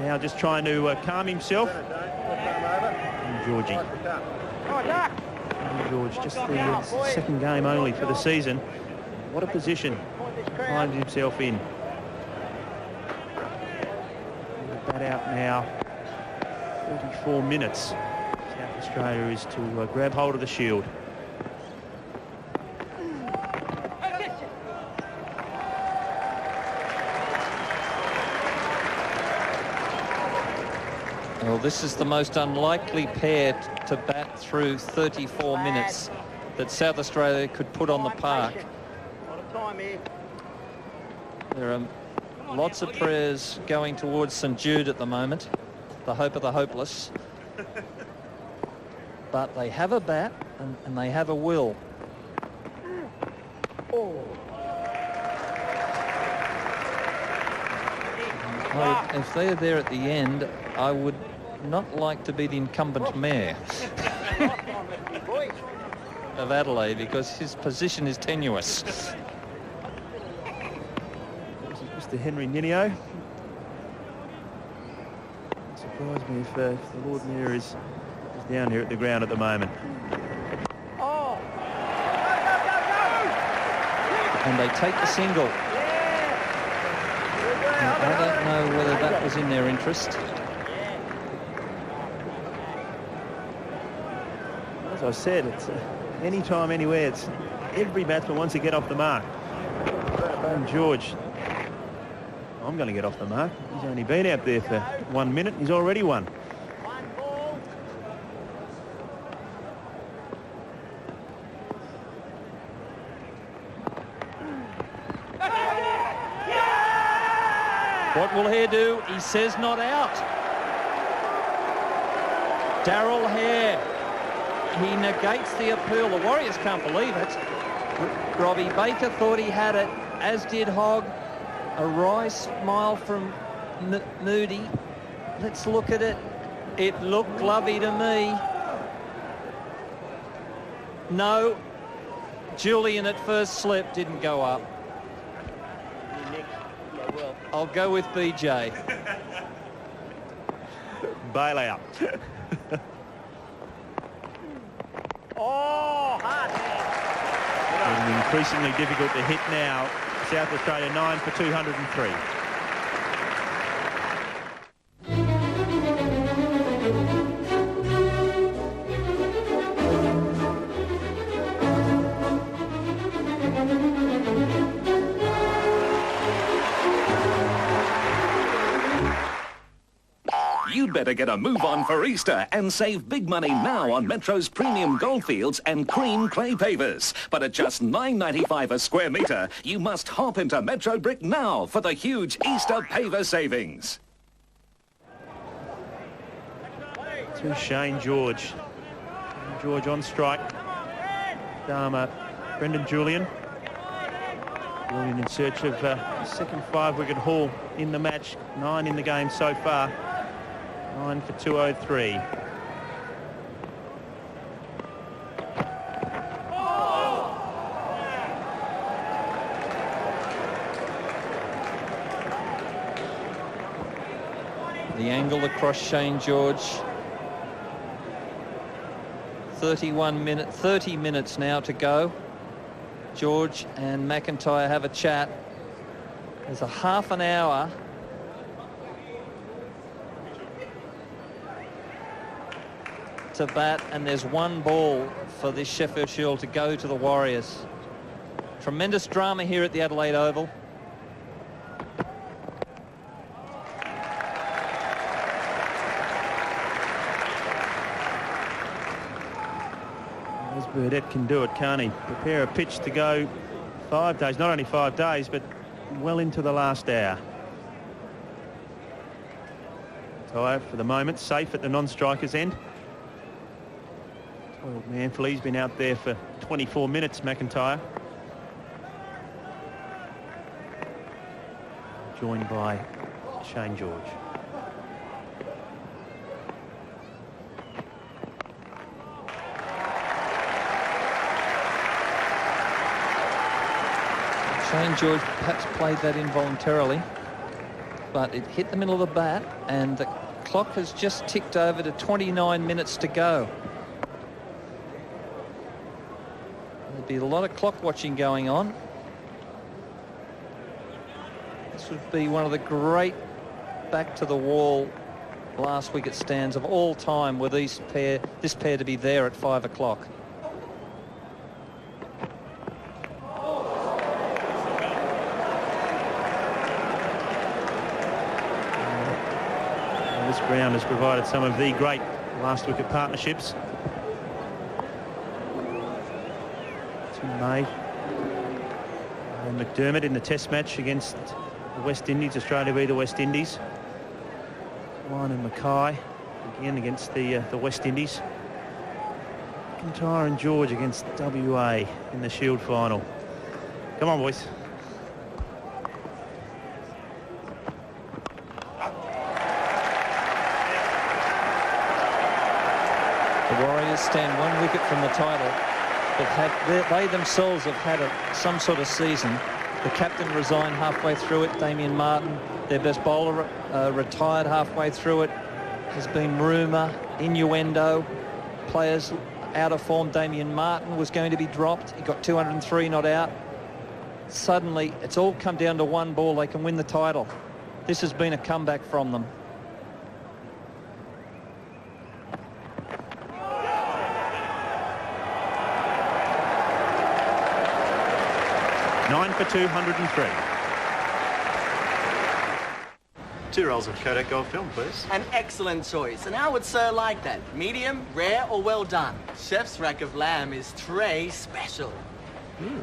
Now just trying to calm himself. And Georgie. And George, just the 2nd game only for the season. What a position he finds himself in. Bat out now. 34 minutes. South Australia is to grab hold of the Shield. Well, this is the most unlikely pair to bat through 34 minutes that South Australia could put on the park. There are lots of prayers going towards St Jude at the moment, the hope of the hopeless. But they have a bat and they have a will. If they're there at the end, I would not like to be the incumbent mayor of Adelaide, because his position is tenuous. This is Mr. Henry Ninio. It surprised me if the Lord Mayor is down here at the ground at the moment. And they take the single. Now, I don't know whether that was in their interest. As I said, it's anytime, anywhere. It's every batsman wants to get off the mark. And George, I'm going to get off the mark. He's only been out there for 1 minute. He's already won. What will Hare do? He says not out. Darryl Hare. He negates the appeal. The Warriors can't believe it. Robbie Baker thought he had it, as did Hogg. A wry smile from Moody. Let's look at it. It looked glovey to me. No. Julian at first slip didn't go up. I'll go with BJ. Bail out. Getting increasingly difficult to hit now. South Australia 9 for 203. to get a move on for Easter and save big money now on Metro's premium goldfields and cream clay pavers. But at just $9.95 a square metre, you must hop into Metro Brick now for the huge Easter paver savings. To Shane George. George on strike. Dharma, Brendan Julian. Julian in search of second 5-wicket haul in the match. 9 in the game so far. 9 for 203. The angle across Shane George. 30 minutes now to go. George and McIntyre have a chat. There's a half an hour to bat, and there's one ball for this Sheffield Shield to go to the Warriors. Tremendous drama here at the Adelaide Oval. Burdett can do it, can't he? Prepare a pitch to go 5 days, not only 5 days, but well into the last hour. Tyre for the moment, safe at the non-striker's end. Toiled manfully, he's been out there for 24 minutes, McIntyre. Joined by Shane George. Shane George perhaps played that involuntarily, but it hit the middle of the bat, and the clock has just ticked over to 29 minutes to go. There'd be a lot of clock watching going on. This would be one of the great back to the wall last wicket stands of all time, with this pair to be there at 5 o'clock. This ground has provided some of the great last wicket partnerships. Tim May and McDermott in the test match against the West Indies. Australia v the West Indies. Wine and Mackay again against the West Indies. McIntyre and George against WA in the Shield final. Come on, boys. The Warriors stand 1 wicket from the title, but they themselves have had some sort of season. The captain resigned halfway through it. Damien Martin, their best bowler, retired halfway through it. There's been rumour, innuendo, players out of form. Damien Martin was going to be dropped. He got 203 not out. Suddenly, it's all come down to one ball. They can win the title. This has been a comeback from them. Nine for 203. 2 rolls of Kodak Gold film, please. An excellent choice. And how would sir like that? Medium, rare, or well done? Chef's rack of lamb is tray special.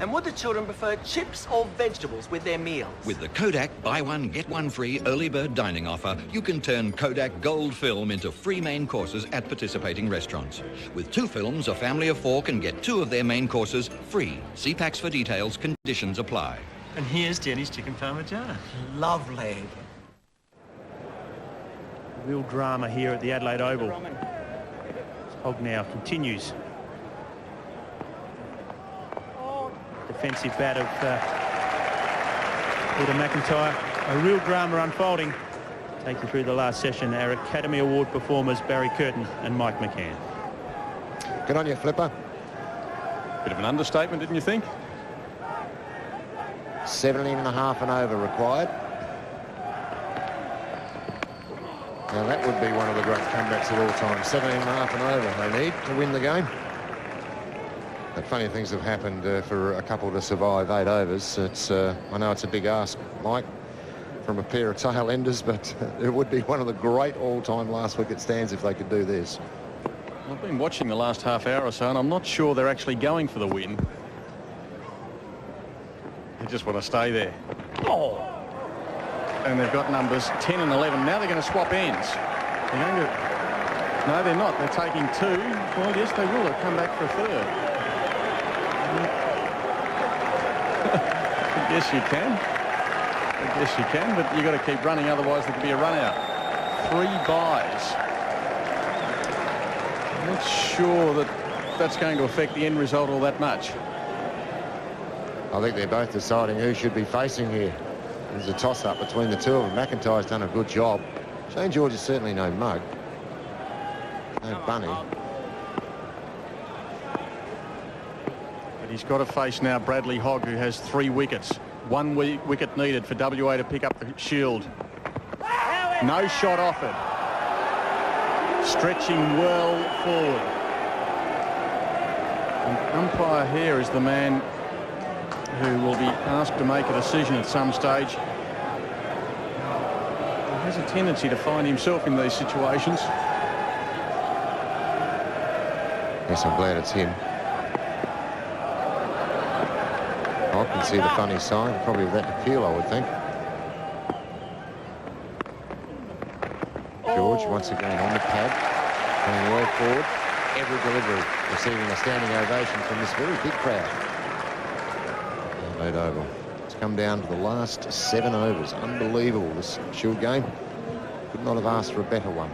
And would the children prefer chips or vegetables with their meals? With the Kodak buy one, get one free early bird dining offer, you can turn Kodak Gold film into free main courses at participating restaurants. With 2 films, a family of 4 can get 2 of their main courses free. See packs for details, conditions apply. And here's Jenny's chicken parmigiana. Lovely. Real drama here at the Adelaide Oval. Hogg now continues. Defensive bat of Peter McIntyre. A real drama unfolding. Take you through the last session, our Academy Award performers Barry Curtin and Mike McCann. Good on you, Flipper. Bit of an understatement, didn't you think? 17.5 and over required. Now that would be one of the great comebacks of all time. 17.5 and over they need to win the game. But funny things have happened for a couple to survive 8 overs. It's I know it's a big ask, Mike. from a pair of tail enders, but it would be one of the great all-time last wicket stands if they could do this. I've been watching the last half hour or so, and I'm not sure they're actually going for the win. They just want to stay there. Oh. And they've got numbers 10 and 11. Now they're going to swap ends. They're going to... No, they're not. They're taking 2. Well, yes, they will. They'll come back for a 3rd. I guess you can. I guess you can, but you've got to keep running, otherwise there could be a run out. 3 buys. I'm not sure that that's going to affect the end result all that much. I think they're both deciding who should be facing here. There's a toss-up between the two of them. McIntyre's done a good job. Shane George is certainly no mug. No bunny. But he's got to face now Bradley Hogg, who has 3 wickets. 1 wicket needed for WA to pick up the Shield. No shot offered. Stretching well forward. And umpire here is the man who will be asked to make a decision at some stage. He has a tendency to find himself in these situations. Yes, I'm glad it's him. I can see the funny side, probably with that appeal, I would think. George once again on the pad, going well forward. Every delivery receiving a standing ovation from this very big crowd. Adelaide Oval. It's come down to the last 7 overs. Unbelievable, this Shield game. Could not have asked for a better one.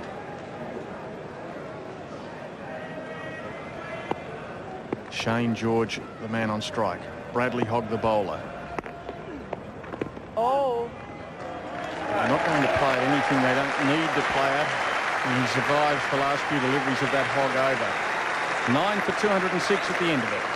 Shane George, the man on strike. Bradley Hogg, the bowler. Oh. They're not going to play at anything they don't need to play at. And he survives the last few deliveries of that Hogg over. 9 for 206 at the end of it.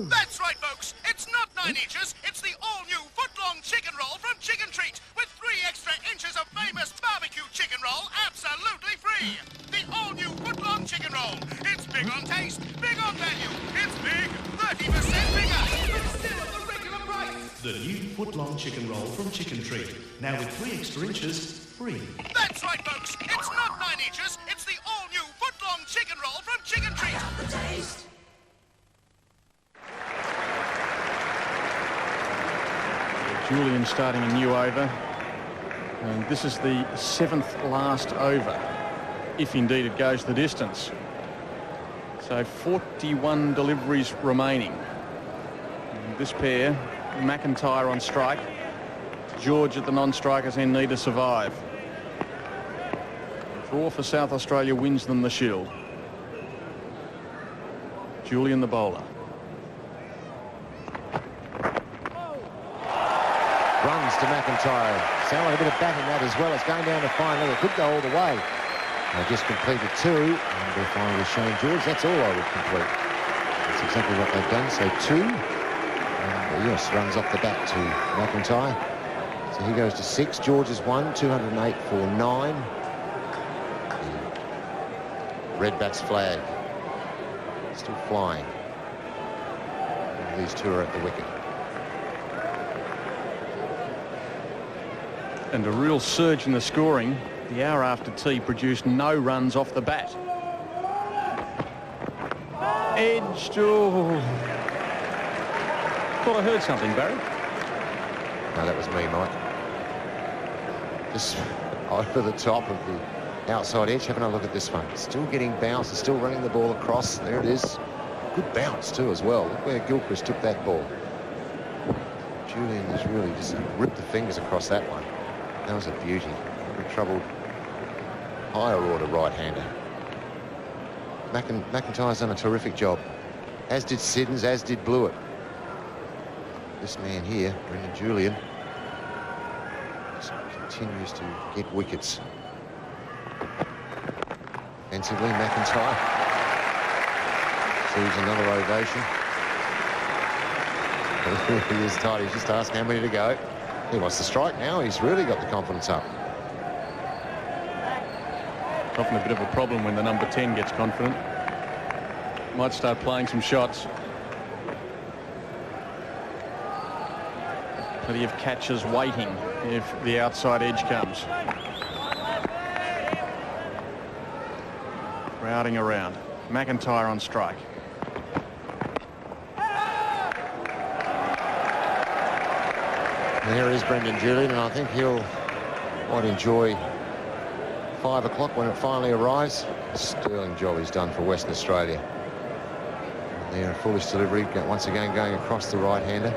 That's right, folks. It's not 9 inches. It's the all-new foot-long chicken roll from Chicken Treat with 3 extra inches of famous barbecue chicken roll absolutely free. The all-new foot-long chicken roll. It's big on taste, big on value. It's big, 30% bigger. It's still at the regular price. The new foot-long chicken roll from Chicken Treat. Now with 3 extra inches, free. That's right, folks. It's not 9 inches. It's the all-new foot-long chicken roll from Chicken Treat. The taste. Julian starting a new over. And this is the 7th last over, if indeed it goes the distance. So 41 deliveries remaining. And this pair, McIntyre on strike. George at the non-strikers end need to survive. Draw for South Australia wins them the Shield. Julian the bowler. Runs to McIntyre. Sound like a bit of batting that as well. It's going down to fine leg. It could go all the way. They just completed 2. And they're fine with Shane George. That's all I would complete. That's exactly what they've done. So 2. And yes, runs off the bat to McIntyre. So he goes to 6. George is 1. 208 for 9. The Redbacks flag still flying. And these 2 are at the wicket. And a real surge in the scoring. The hour after tea produced no runs off the bat. Edged. Oh. Thought I heard something, Barry. No, that was me, Mike. Just over the top of the outside edge. Having a look at this one. Still getting bounced. Still running the ball across. There it is. Good bounce too as well. Look where Gilchrist took that ball. Julian has really just ripped the fingers across that one. That was a beauty. A troubled higher order right-hander. McIntyre's done a terrific job. As did Siddons, as did Blewett. This man here, Brendan Julian, just continues to get wickets. Defensively, McIntyre receives another ovation. He is tight. He's just asked how many to go. He wants to strike now. He's really got the confidence up. Often a bit of a problem when the number 10 gets confident. Might start playing some shots. Plenty of catches waiting if the outside edge comes. Crowding around. McIntyre on strike. There is Brendan Julian, and I think he'll might enjoy 5 o'clock when it finally arrives. Sterling job he's done for Western Australia. And there, a foolish delivery, once again going across the right-hander.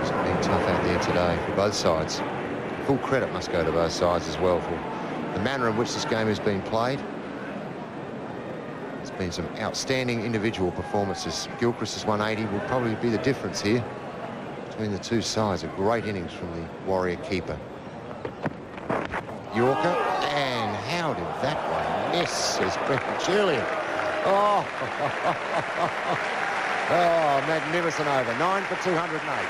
It's been tough out there today for both sides. Full credit must go to both sides as well for the manner in which this game has been played. There's been some outstanding individual performances. Gilchrist's 180 will probably be the difference here between the two sides. A great innings from the Warrior keeper. Yorker, and how did that one miss, says Brendan Julian. Oh, oh, magnificent over. 9 for 208.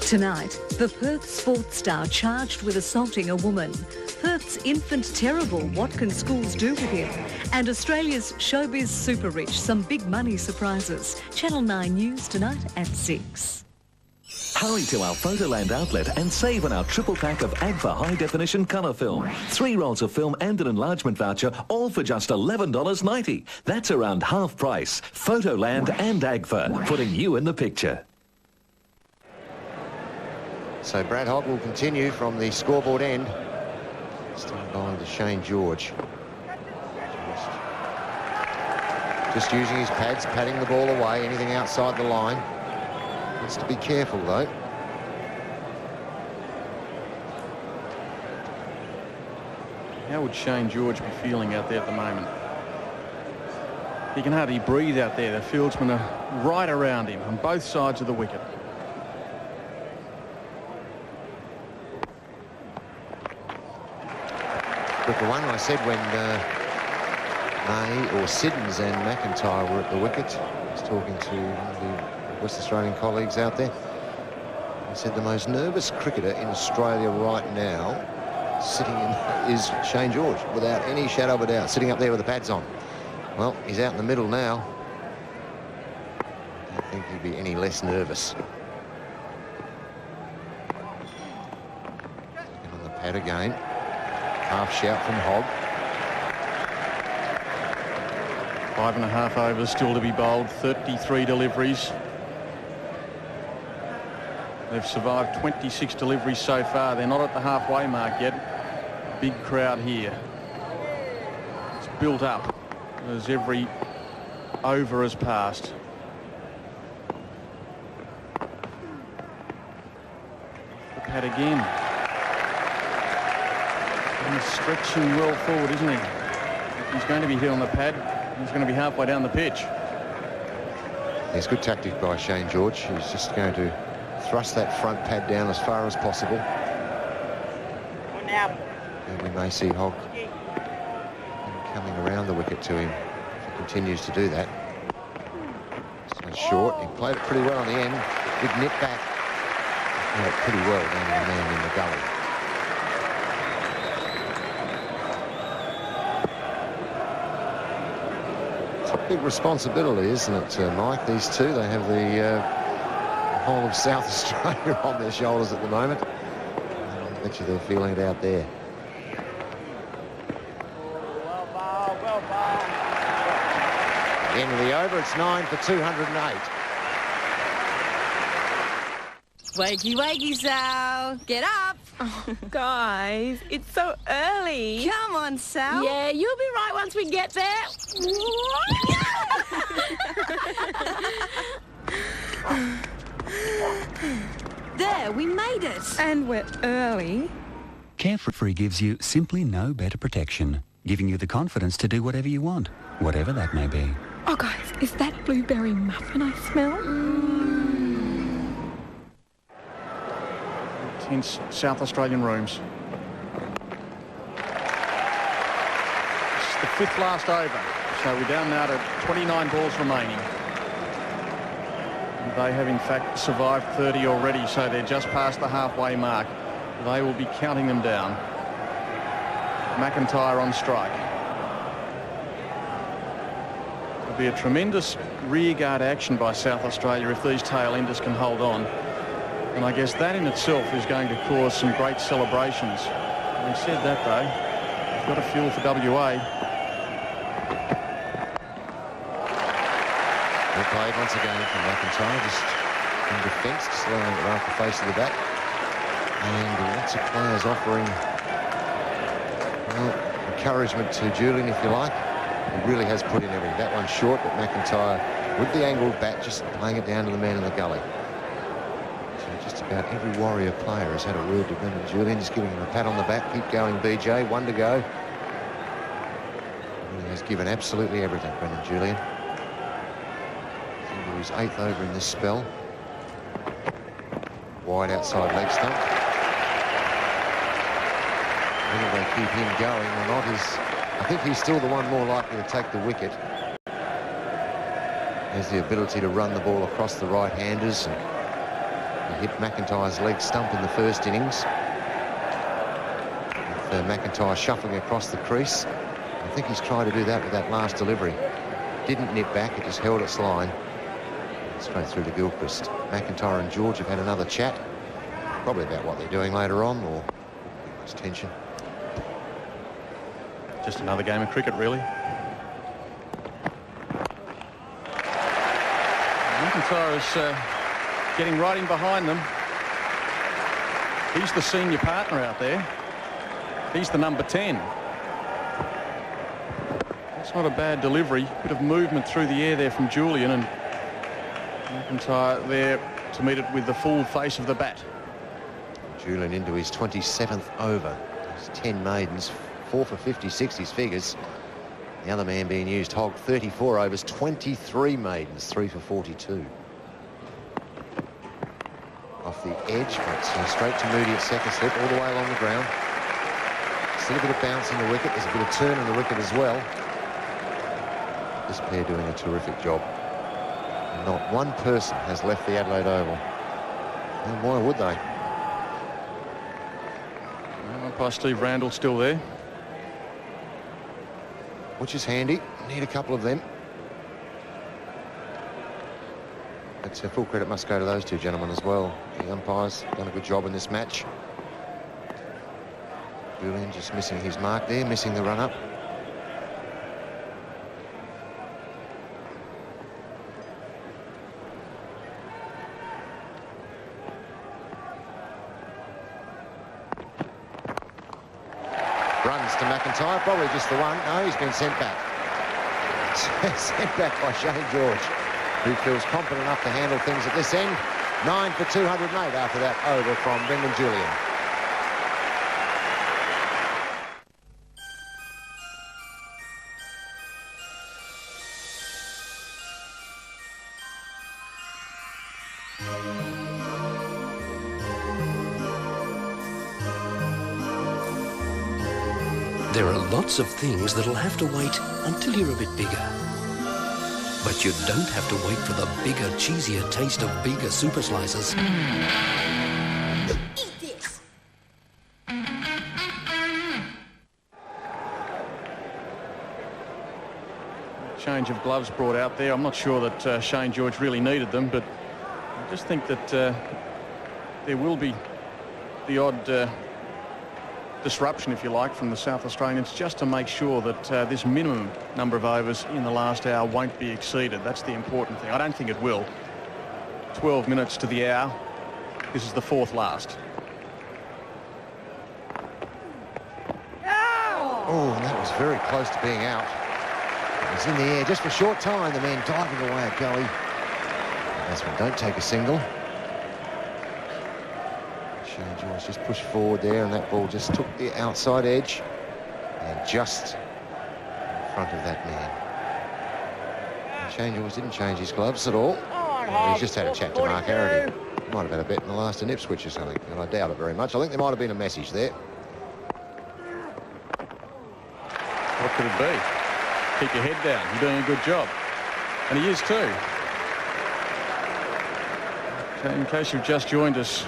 Tonight, the Perth sports star charged with assaulting a woman. Perth's infant terrible, what can schools do with him? And Australia's showbiz super rich, some big money surprises. Channel 9 News tonight at 6. Hurry to our Photoland outlet and save on our triple pack of AGFA high-definition colour film. 3 rolls of film and an enlargement voucher, all for just $11.90. That's around half price. Photoland and AGFA, putting you in the picture. So Brad Hogg will continue from the scoreboard end. Still going to Shane George. Just using his pads, patting the ball away, anything outside the line. Needs to be careful, though. How would Shane George be feeling out there at the moment? He can hardly breathe out there. The fieldsmen are right around him on both sides of the wicket. Quicker one, I said when May or Siddons and McIntyre were at the wicket. I was talking to one of the West Australian colleagues out there. He said the most nervous cricketer in Australia right now sitting in is Shane George, without any shadow of a doubt, sitting up there with the pads on. Well, he's out in the middle now. I don't think he'd be any less nervous. Second on the pad again. Half shout from Hogg. 5.5 overs still to be bowled, 33 deliveries. They've survived 26 deliveries so far. They're not at the halfway mark yet. Big crowd here. It's built up as every over has passed. The pad again. And he's stretching well forward, isn't he? If he's going to be hit on the pad, he's going to be halfway down the pitch. It's good tactic by Shane George. He's just going to thrust that front pad down as far as possible. And we may see Hogg coming around the wicket to him if he continues to do that. So short. He played it pretty well on the end. Big nip back. Played it pretty well down to the man in the gully. Big responsibility, isn't it, Mike? These two, they have the whole of South Australia on their shoulders at the moment. I bet you they're feeling it out there. End of the over, it's 9 for 208. Wakey, wakey, Sal. Get up. Oh, guys, it's so early. Come on, Sal. Yeah, you'll be right once we get there. There, we made it. And we're early. Carefree gives you simply no better protection, giving you the confidence to do whatever you want, whatever that may be. Oh, guys, is that blueberry muffin I smell? Tense South Australian rooms. It's the 5th last over, so we're down now to 29 balls remaining. They have in fact survived 30 already, so they're just past the halfway mark. They will be counting them down. McIntyre on strike. It'll be a tremendous rearguard action by South Australia if these tail enders can hold on. And I guess that in itself is going to cause some great celebrations. Having said that, though, we've got a fuel for WA. Well played once again from McIntyre, just in defence, just allowing it off the face of the bat. And lots of players offering, well, encouragement to Julian, if you like. He really has put in everything. That one's short, but McIntyre, with the angled bat, just playing it down to the man in the gully. So just about every Warrior player has had a word to Brendan Julian, just giving him a pat on the back. Keep going, BJ. 1 to go. He has given absolutely everything, Brendan Julian. Into his 8th over in this spell. Wide outside leg stump. Whether they keep him going or not is, I think he's still the one more likely to take the wicket. Has the ability to run the ball across the right-handers. He hit McIntyre's leg stump in the first innings. With McIntyre shuffling across the crease. I think he's tried to do that with that last delivery. Didn't nip back, it just held its line. Straight through to Gilchrist. McIntyre and George have had another chat. Probably about what they're doing later on, or much tension. Just another game of cricket, really. McIntyre is getting right in behind them. He's the senior partner out there. He's the number 10. That's not a bad delivery. Bit of movement through the air there from Julian, and McIntyre there to meet it with the full face of the bat. Julian into his 27th over. He's 10 maidens, 4 for 56, his figures. The other man being used, Hogg, 34 overs, 23 maidens, 3 for 42. Off the edge, but straight to Moody at second slip, all the way along the ground. Still a bit of bounce in the wicket. There's a bit of turn in the wicket as well. This pair doing a terrific job. And not one person has left the Adelaide Oval. And why would they? Umpire Steve Randall still there. Which is handy. Need a couple of them. But full credit must go to those two gentlemen as well. The umpires done a good job in this match. Julian just missing his mark there, missing the run-up. Runs to McIntyre, probably just the one. No, he's been sent back. Sent back by Shane George, who feels confident enough to handle things at this end. 9 for 208 after that over from Brendan Julian. There are lots of things that'll have to wait until you're a bit bigger. But you don't have to wait for the bigger, cheesier taste of bigger super slices. Eat this. Change of gloves brought out there. I'm not sure that Shane George really needed them, but I just think that there will be the odd disruption, if you like, from the South Australians, just to make sure that this minimum number of overs in the last hour won't be exceeded. That's the important thing. I don't think it will. 12 minutes to the hour. This is the 4th last. Oh, and that was very close to being out. It was in the air just for a short time. The man diving away at gully. Batsman don't take a single. Shane George just pushed forward there, and that ball just took the outside edge and just in front of that man. And Shane George didn't change his gloves at all. He's just had a chat to Mark Harrity. Might have had a bet in the last in Ipswich or something, and I doubt it very much. I think there might have been a message there. What could it be? Keep your head down. You're doing a good job. And he is too. In case you've just joined us,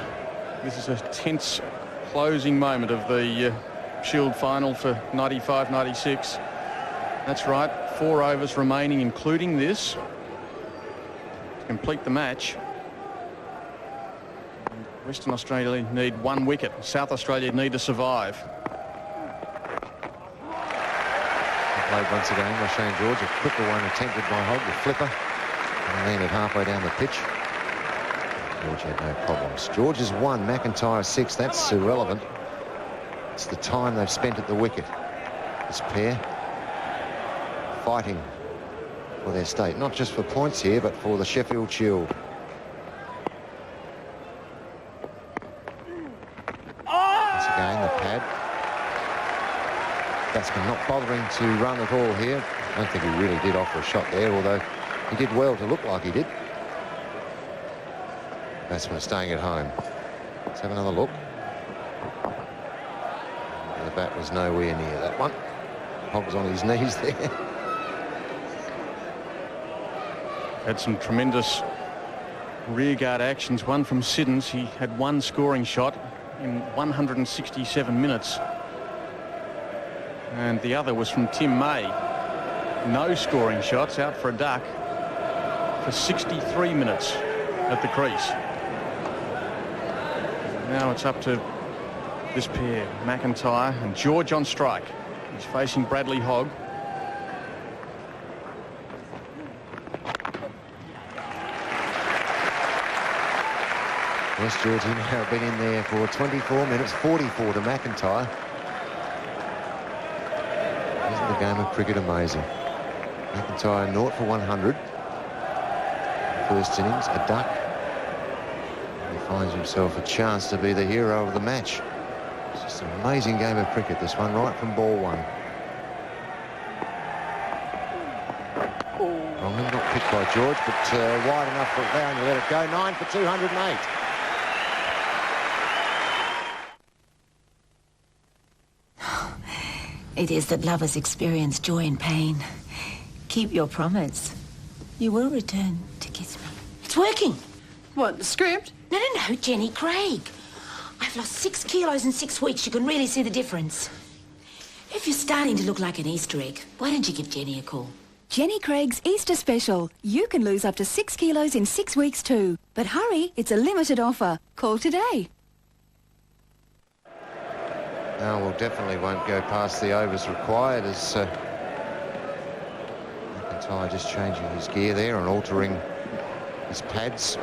this is a tense closing moment of the Shield final for 95-96. That's right, 4 overs remaining, including this, to complete the match. Western Australia need 1 wicket. South Australia need to survive. Played once again by Shane George. A quicker one attempted by Hogg, the flipper, and landed halfway down the pitch. George had no problems. George has 1, McIntyre 6. That's irrelevant. It's the time they've spent at the wicket. This pair fighting for their state, not just for points here, but for the Sheffield Shield. Once again, the pad. Batsman not bothering to run at all here. I don't think he really did offer a shot there, although he did well to look like he did. Batsman staying at home. Let's have another look. The bat was nowhere near that one. Hogg's on his knees there. Had some tremendous rearguard actions. One from Siddons. He had 1 scoring shot in 167 minutes. And the other was from Tim May. No scoring shots, out for a duck for 63 minutes at the crease. Now it's up to this pair, McIntyre and George on strike. He's facing Bradley Hogg. Yes, George, he may have been in there for 24 minutes, 44 to McIntyre. Isn't the game of cricket amazing? McIntyre 0 for 100. First innings, a duck. He finds himself a chance to be the hero of the match. It's just an amazing game of cricket, this one, right from ball 1. Wrong, not picked by George, but wide enough for Vaughn to let it go. 9 for 208. It is that lovers experience joy and pain. Keep your promise. You will return to kiss me. It's working. What, the script? No, Jenny Craig. I've lost 6 kilos in 6 weeks. You can really see the difference. If you're starting to look like an Easter egg, why don't you give Jenny a call? Jenny Craig's Easter Special. You can lose up to 6 kilos in 6 weeks too. But hurry, it's a limited offer. Call today. No, well, definitely won't go past the overs required as McIntyre just changing his gear there and altering his pads.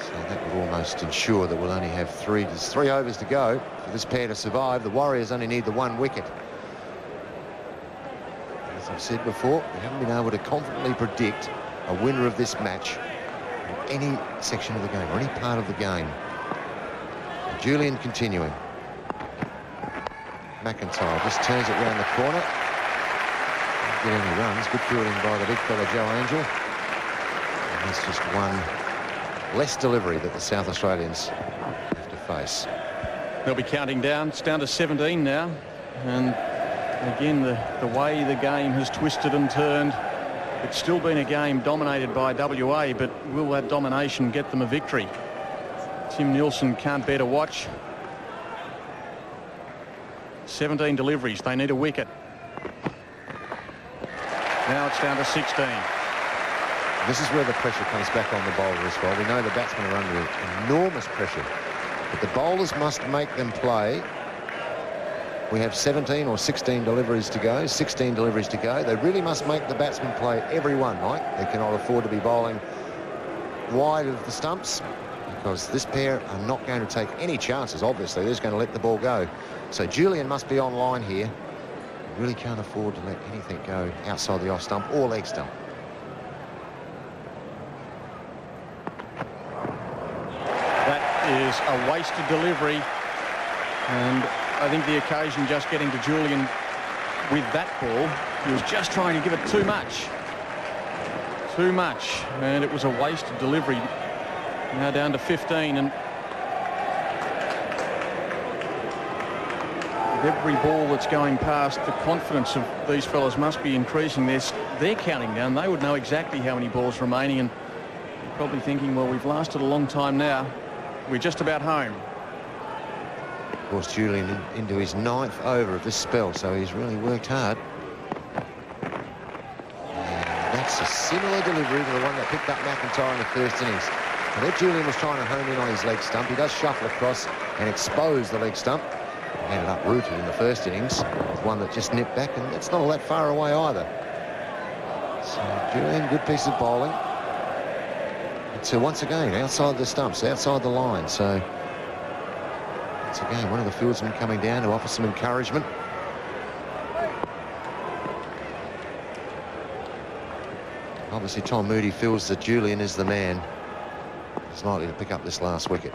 So that would almost ensure that we'll only have 3 overs to go for this pair to survive. The Warriors only need the 1 wicket. As I've said before, we haven't been able to confidently predict a winner of this match in any section of the game or any part of the game. Julian continuing. McIntyre just turns it round the corner. Didn't get any runs. Good fielding by the big fella Joe Angel. And that's just 1 less delivery that the South Australians have to face. They'll be counting down. It's down to 17 now. And again, the way the game has twisted and turned, it's still been a game dominated by WA, but will that domination get them a victory? Tim Nielsen can't bear to watch. 17 deliveries. They need a wicket. Now it's down to 16. This is where the pressure comes back on the bowler as well. We know the batsmen are under enormous pressure, but the bowlers must make them play. We have 17 or 16 deliveries to go, 16 deliveries to go. They really must make the batsmen play every one, Mike. They cannot afford to be bowling wide of the stumps, because this pair are not going to take any chances, obviously. They're just going to let the ball go. So Julian must be on line here. Really can't afford to let anything go outside the off stump or leg stump. That is a wasted delivery. And I think the occasion just getting to Julian with that ball, he was just trying to give it too much. Too much. And it was a wasted delivery. Now down to 15, and with every ball that's going past, the confidence of these fellas must be increasing. They're counting down. They would know exactly how many balls remaining, and they're probably thinking, well, we've lasted a long time now. We're just about home. Of course, Julian into his 9th over of this spell, so he's really worked hard. It's a similar delivery to the one that picked up McIntyre in the first innings. And there Julian was trying to home in on his leg stump. He does shuffle across and expose the leg stump. He ended up rooted in the first innings with one that just nipped back, and that's not all that far away either. So Julian, good piece of bowling. It's once again outside the stumps, outside the line. So once again, one of the fieldsmen coming down to offer some encouragement. Obviously, Tom Moody feels that Julian is the man. He's likely to pick up this last wicket.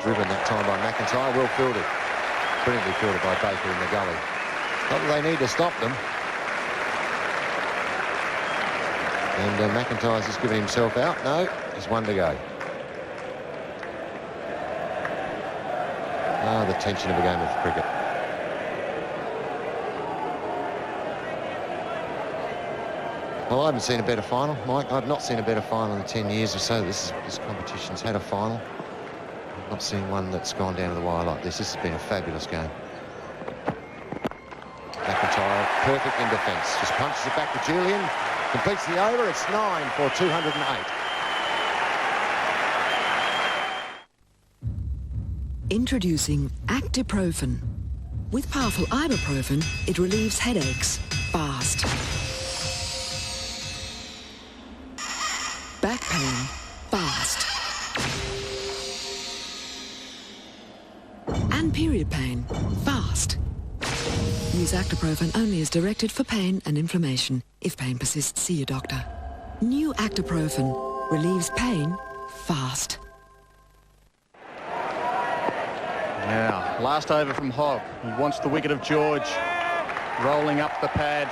Driven that time by McIntyre, well fielded. Brilliantly fielded by Baker in the gully. Not that they need to stop them. And McIntyre's just giving himself out. No, there's one to go. Ah, the tension of a game of cricket. Well, I haven't seen a better final, Mike. I've not seen a better final in 10 years or so. This competition's had a final. I've not seen one that's gone down to the wire like this. This has been a fabulous game. McIntyre, perfect in defence. Just punches it back to Julian. Completes the over. It's 9 for 208. Introducing Actiprofen. With powerful ibuprofen, it relieves headaches fast. Back pain fast. And period pain fast. Use Actiprofen only as directed for pain and inflammation. If pain persists, see your doctor. New Actiprofen relieves pain fast. Now, last over from Hogg. He wants the wicket of George. Rolling up the pad.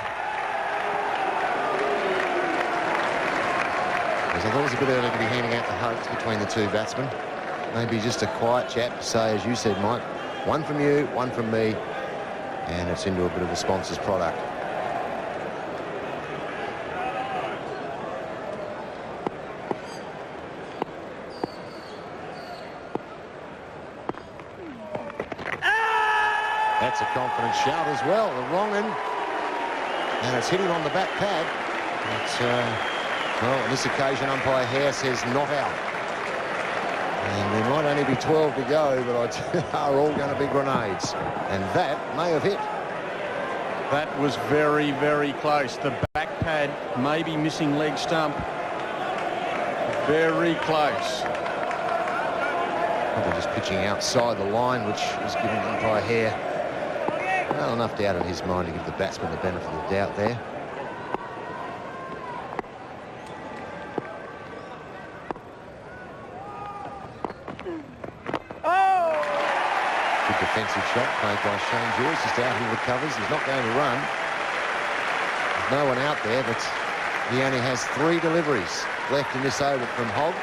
I thought it was a bit early to be handing out the hugs between the two batsmen. Maybe just a quiet chat to say, as you said, Mike, one from you, one from me, and it's into a bit of a sponsor's product. That's a confident shout as well, the wrong end. And it's hitting on the back pad. Well, on this occasion, umpire Hare says not out. And there might only be 12 to go, but are all going to be grenades. And that may have hit. That was very, very close. The back pad may be missing leg stump. Very close. Probably just pitching outside the line, which is giving umpire Hare well enough doubt in his mind to give the batsman the benefit of the doubt there. Good defensive shot played by Shane George. Just out, he recovers. He's not going to run. There's no one out there, but he only has 3 deliveries left in this over from Hogg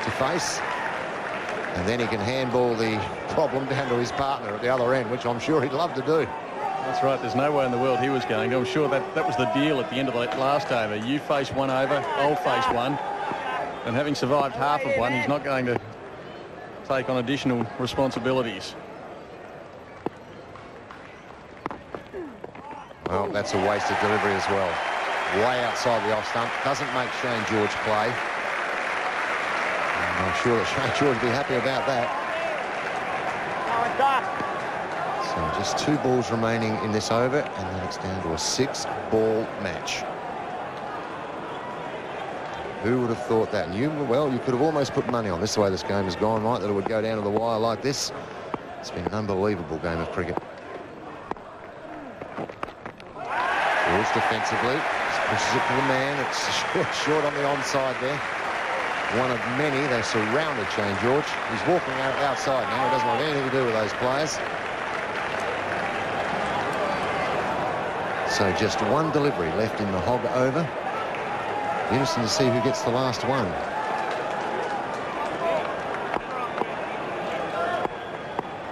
to face. And then he can handball the problem down to his partner at the other end, which I'm sure he'd love to do. That's right. There's no way in the world he was going to. I'm sure that was the deal at the end of that last over. You face one over, I'll face one. And having survived half of one, he's not going to take on additional responsibilities. Well, that's a wasted delivery as well. Way outside the off stump. Doesn't make Shane George play. And I'm sure that Shane George will be happy about that. So just 2 balls remaining in this over, and then it's down to a 6-ball match. Who would have thought that? And you could have almost put money on this, the way this game has gone, right, that it would go down to the wire like this. It's been an unbelievable game of cricket. George defensively, just pushes it to the man. It's short on the onside there. One of many. They surrounded Shane George. He's walking out outside now. He doesn't want anything to do with those players. So just 1 delivery left in the Hogg over. Interesting to see who gets the last one.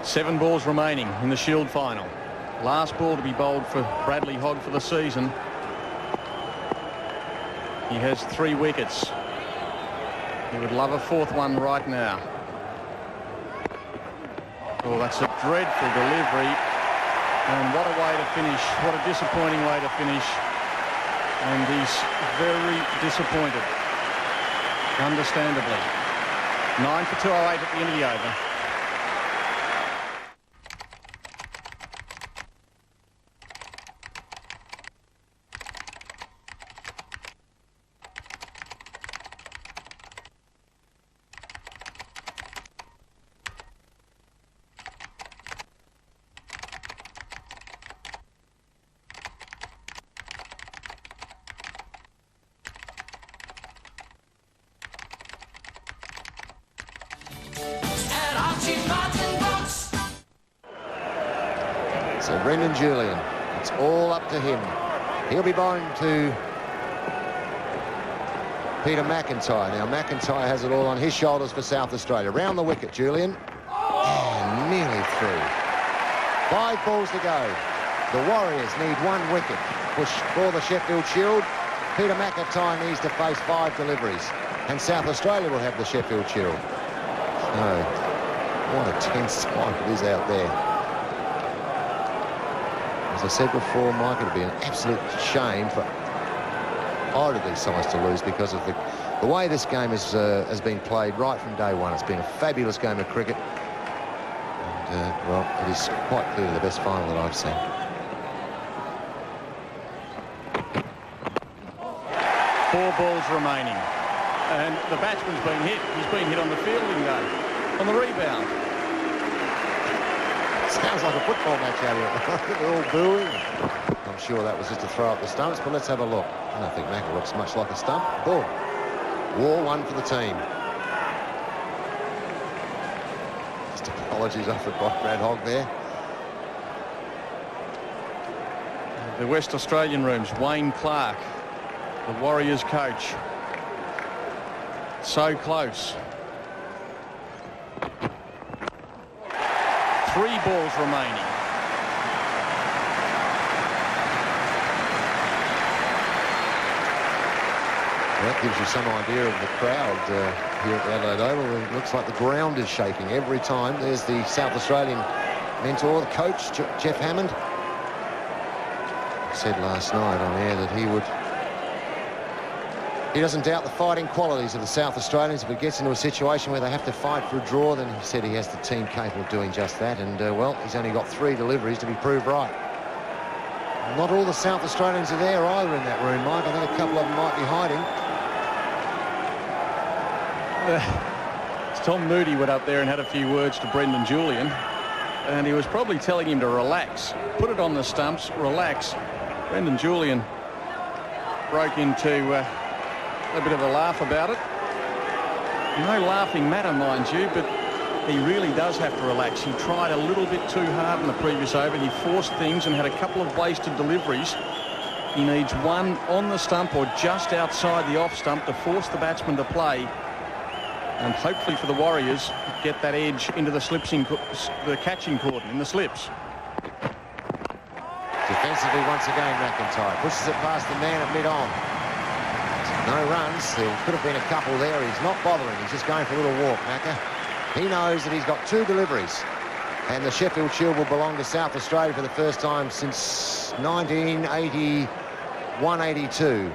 Seven balls remaining in the Shield final. Last ball to be bowled for Bradley Hogg for the season. He has 3 wickets. He would love a 4th one right now. Oh, that's a dreadful delivery. And what a way to finish. What a disappointing way to finish. And he's very disappointed, understandably. 9 for 208 at the end of the over. So Brendan Julian, it's all up to him. He'll be bowling to Peter McIntyre. Now McIntyre has it all on his shoulders for South Australia. Round the wicket, Julian. And nearly through. 5 balls to go. The Warriors need 1 wicket. Push for the Sheffield Shield. Peter McIntyre needs to face 5 deliveries. And South Australia will have the Sheffield Shield. So, what a tense time it is out there. As I said before, Mike, it would be an absolute shame for either of these sides to lose because of the way this game has been played right from day one. It's been a fabulous game of cricket. And, well, it is quite clearly the best final that I've seen. Four balls remaining. And the batsman's been hit. He's been hit on the fielding, though, on the rebound. Sounds like a football match out here. They're all booing. I'm sure that was just to throw up the stumps, but let's have a look. I don't think Macca looks much like a stump. Ball. War 1 for the team. Just apologies offered by Brad Hogg there. The West Australian rooms, Wayne Clark, the Warriors coach. So close. 3 balls remaining. That gives you some idea of the crowd here at the Adelaide Oval. It looks like the ground is shaking every time. There's the South Australian mentor, the coach, Jeff Hammond. He said last night on air that he doesn't doubt the fighting qualities of the South Australians. If it gets into a situation where they have to fight for a draw, then he said he has the team capable of doing just that. And, well, he's only got 3 deliveries to be proved right. Not all the South Australians are there either in that room, Mike. I think a couple of them might be hiding. Tom Moody went up there and had a few words to Brendan Julian. And he was probably telling him to relax. Put it on the stumps, relax. Brendan Julian broke into a bit of a laugh about it. No laughing matter, mind you, but he really does have to relax. He tried a little bit too hard in the previous over. He forced things and had a couple of wasted deliveries. He needs 1 on the stump or just outside the off stump to force the batsman to play. And hopefully for the Warriors, get that edge into the the catching cordon in the slips. Defensively once again, McIntyre pushes it past the man at mid-on. No runs. There could have been a couple there. He's not bothering. He's just going for a little walk, Macca. He knows that he's got 2 deliveries. And the Sheffield Shield will belong to South Australia for the first time since 1981-82.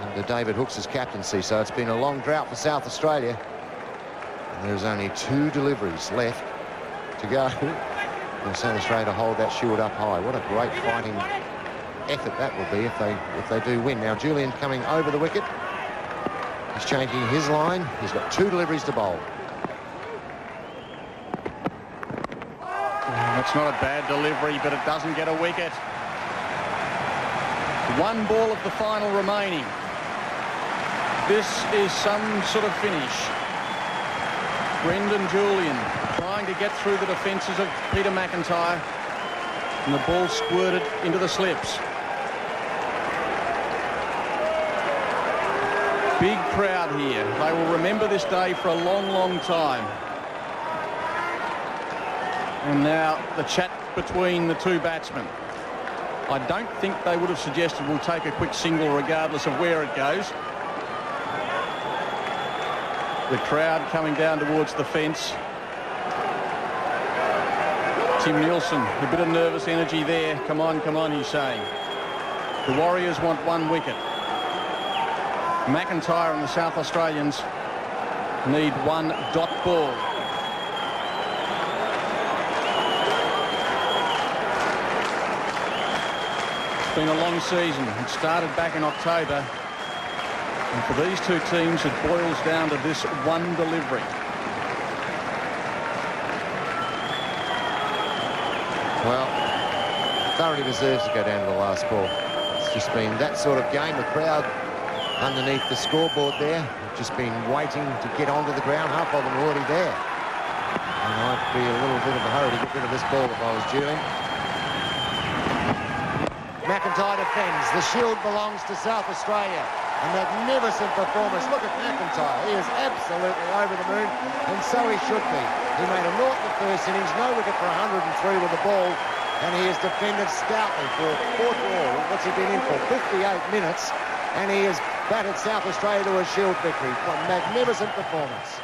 Under David Hooks' captaincy. So it's been a long drought for South Australia. And there's only 2 deliveries left to go. And South Australia to hold that shield up high. What a great fighting effort that will be if they do win. Now Julian coming over the wicket. He's changing his line. He's got 2 deliveries to bowl. That's not a bad delivery, but it doesn't get a wicket. 1 ball of the final remaining. This is some sort of finish. Brendan Julian trying to get through the defences of Peter McIntyre. And the ball squirted into the slips. Big crowd here. They will remember this day for a long, long time. And now the chat between the 2 batsmen. I don't think they would have suggested we'll take a quick single regardless of where it goes. The crowd coming down towards the fence. Tim Nielsen, a bit of nervous energy there. Come on, he's saying. The Warriors want 1 wicket. McIntyre and the South Australians need 1 dot ball. It's been a long season. It started back in October. And for these two teams, it boils down to this one delivery. Well, thoroughly deserves to go down to the last ball. It's just been that sort of game. The crowd underneath the scoreboard there have just been waiting to get onto the ground. Half of them are already there. And I'd be a little bit of a hurry to get rid of this ball if I was Julian. McIntyre defends. The shield belongs to South Australia. A magnificent performance. Look at McIntyre. He is absolutely over the moon, and so he should be. He made a naught in the first innings, no wicket for 103 with the ball, and he has defended stoutly for what's he been in for? 58 minutes, and he has battered South Australia to a shield victory. What a magnificent performance.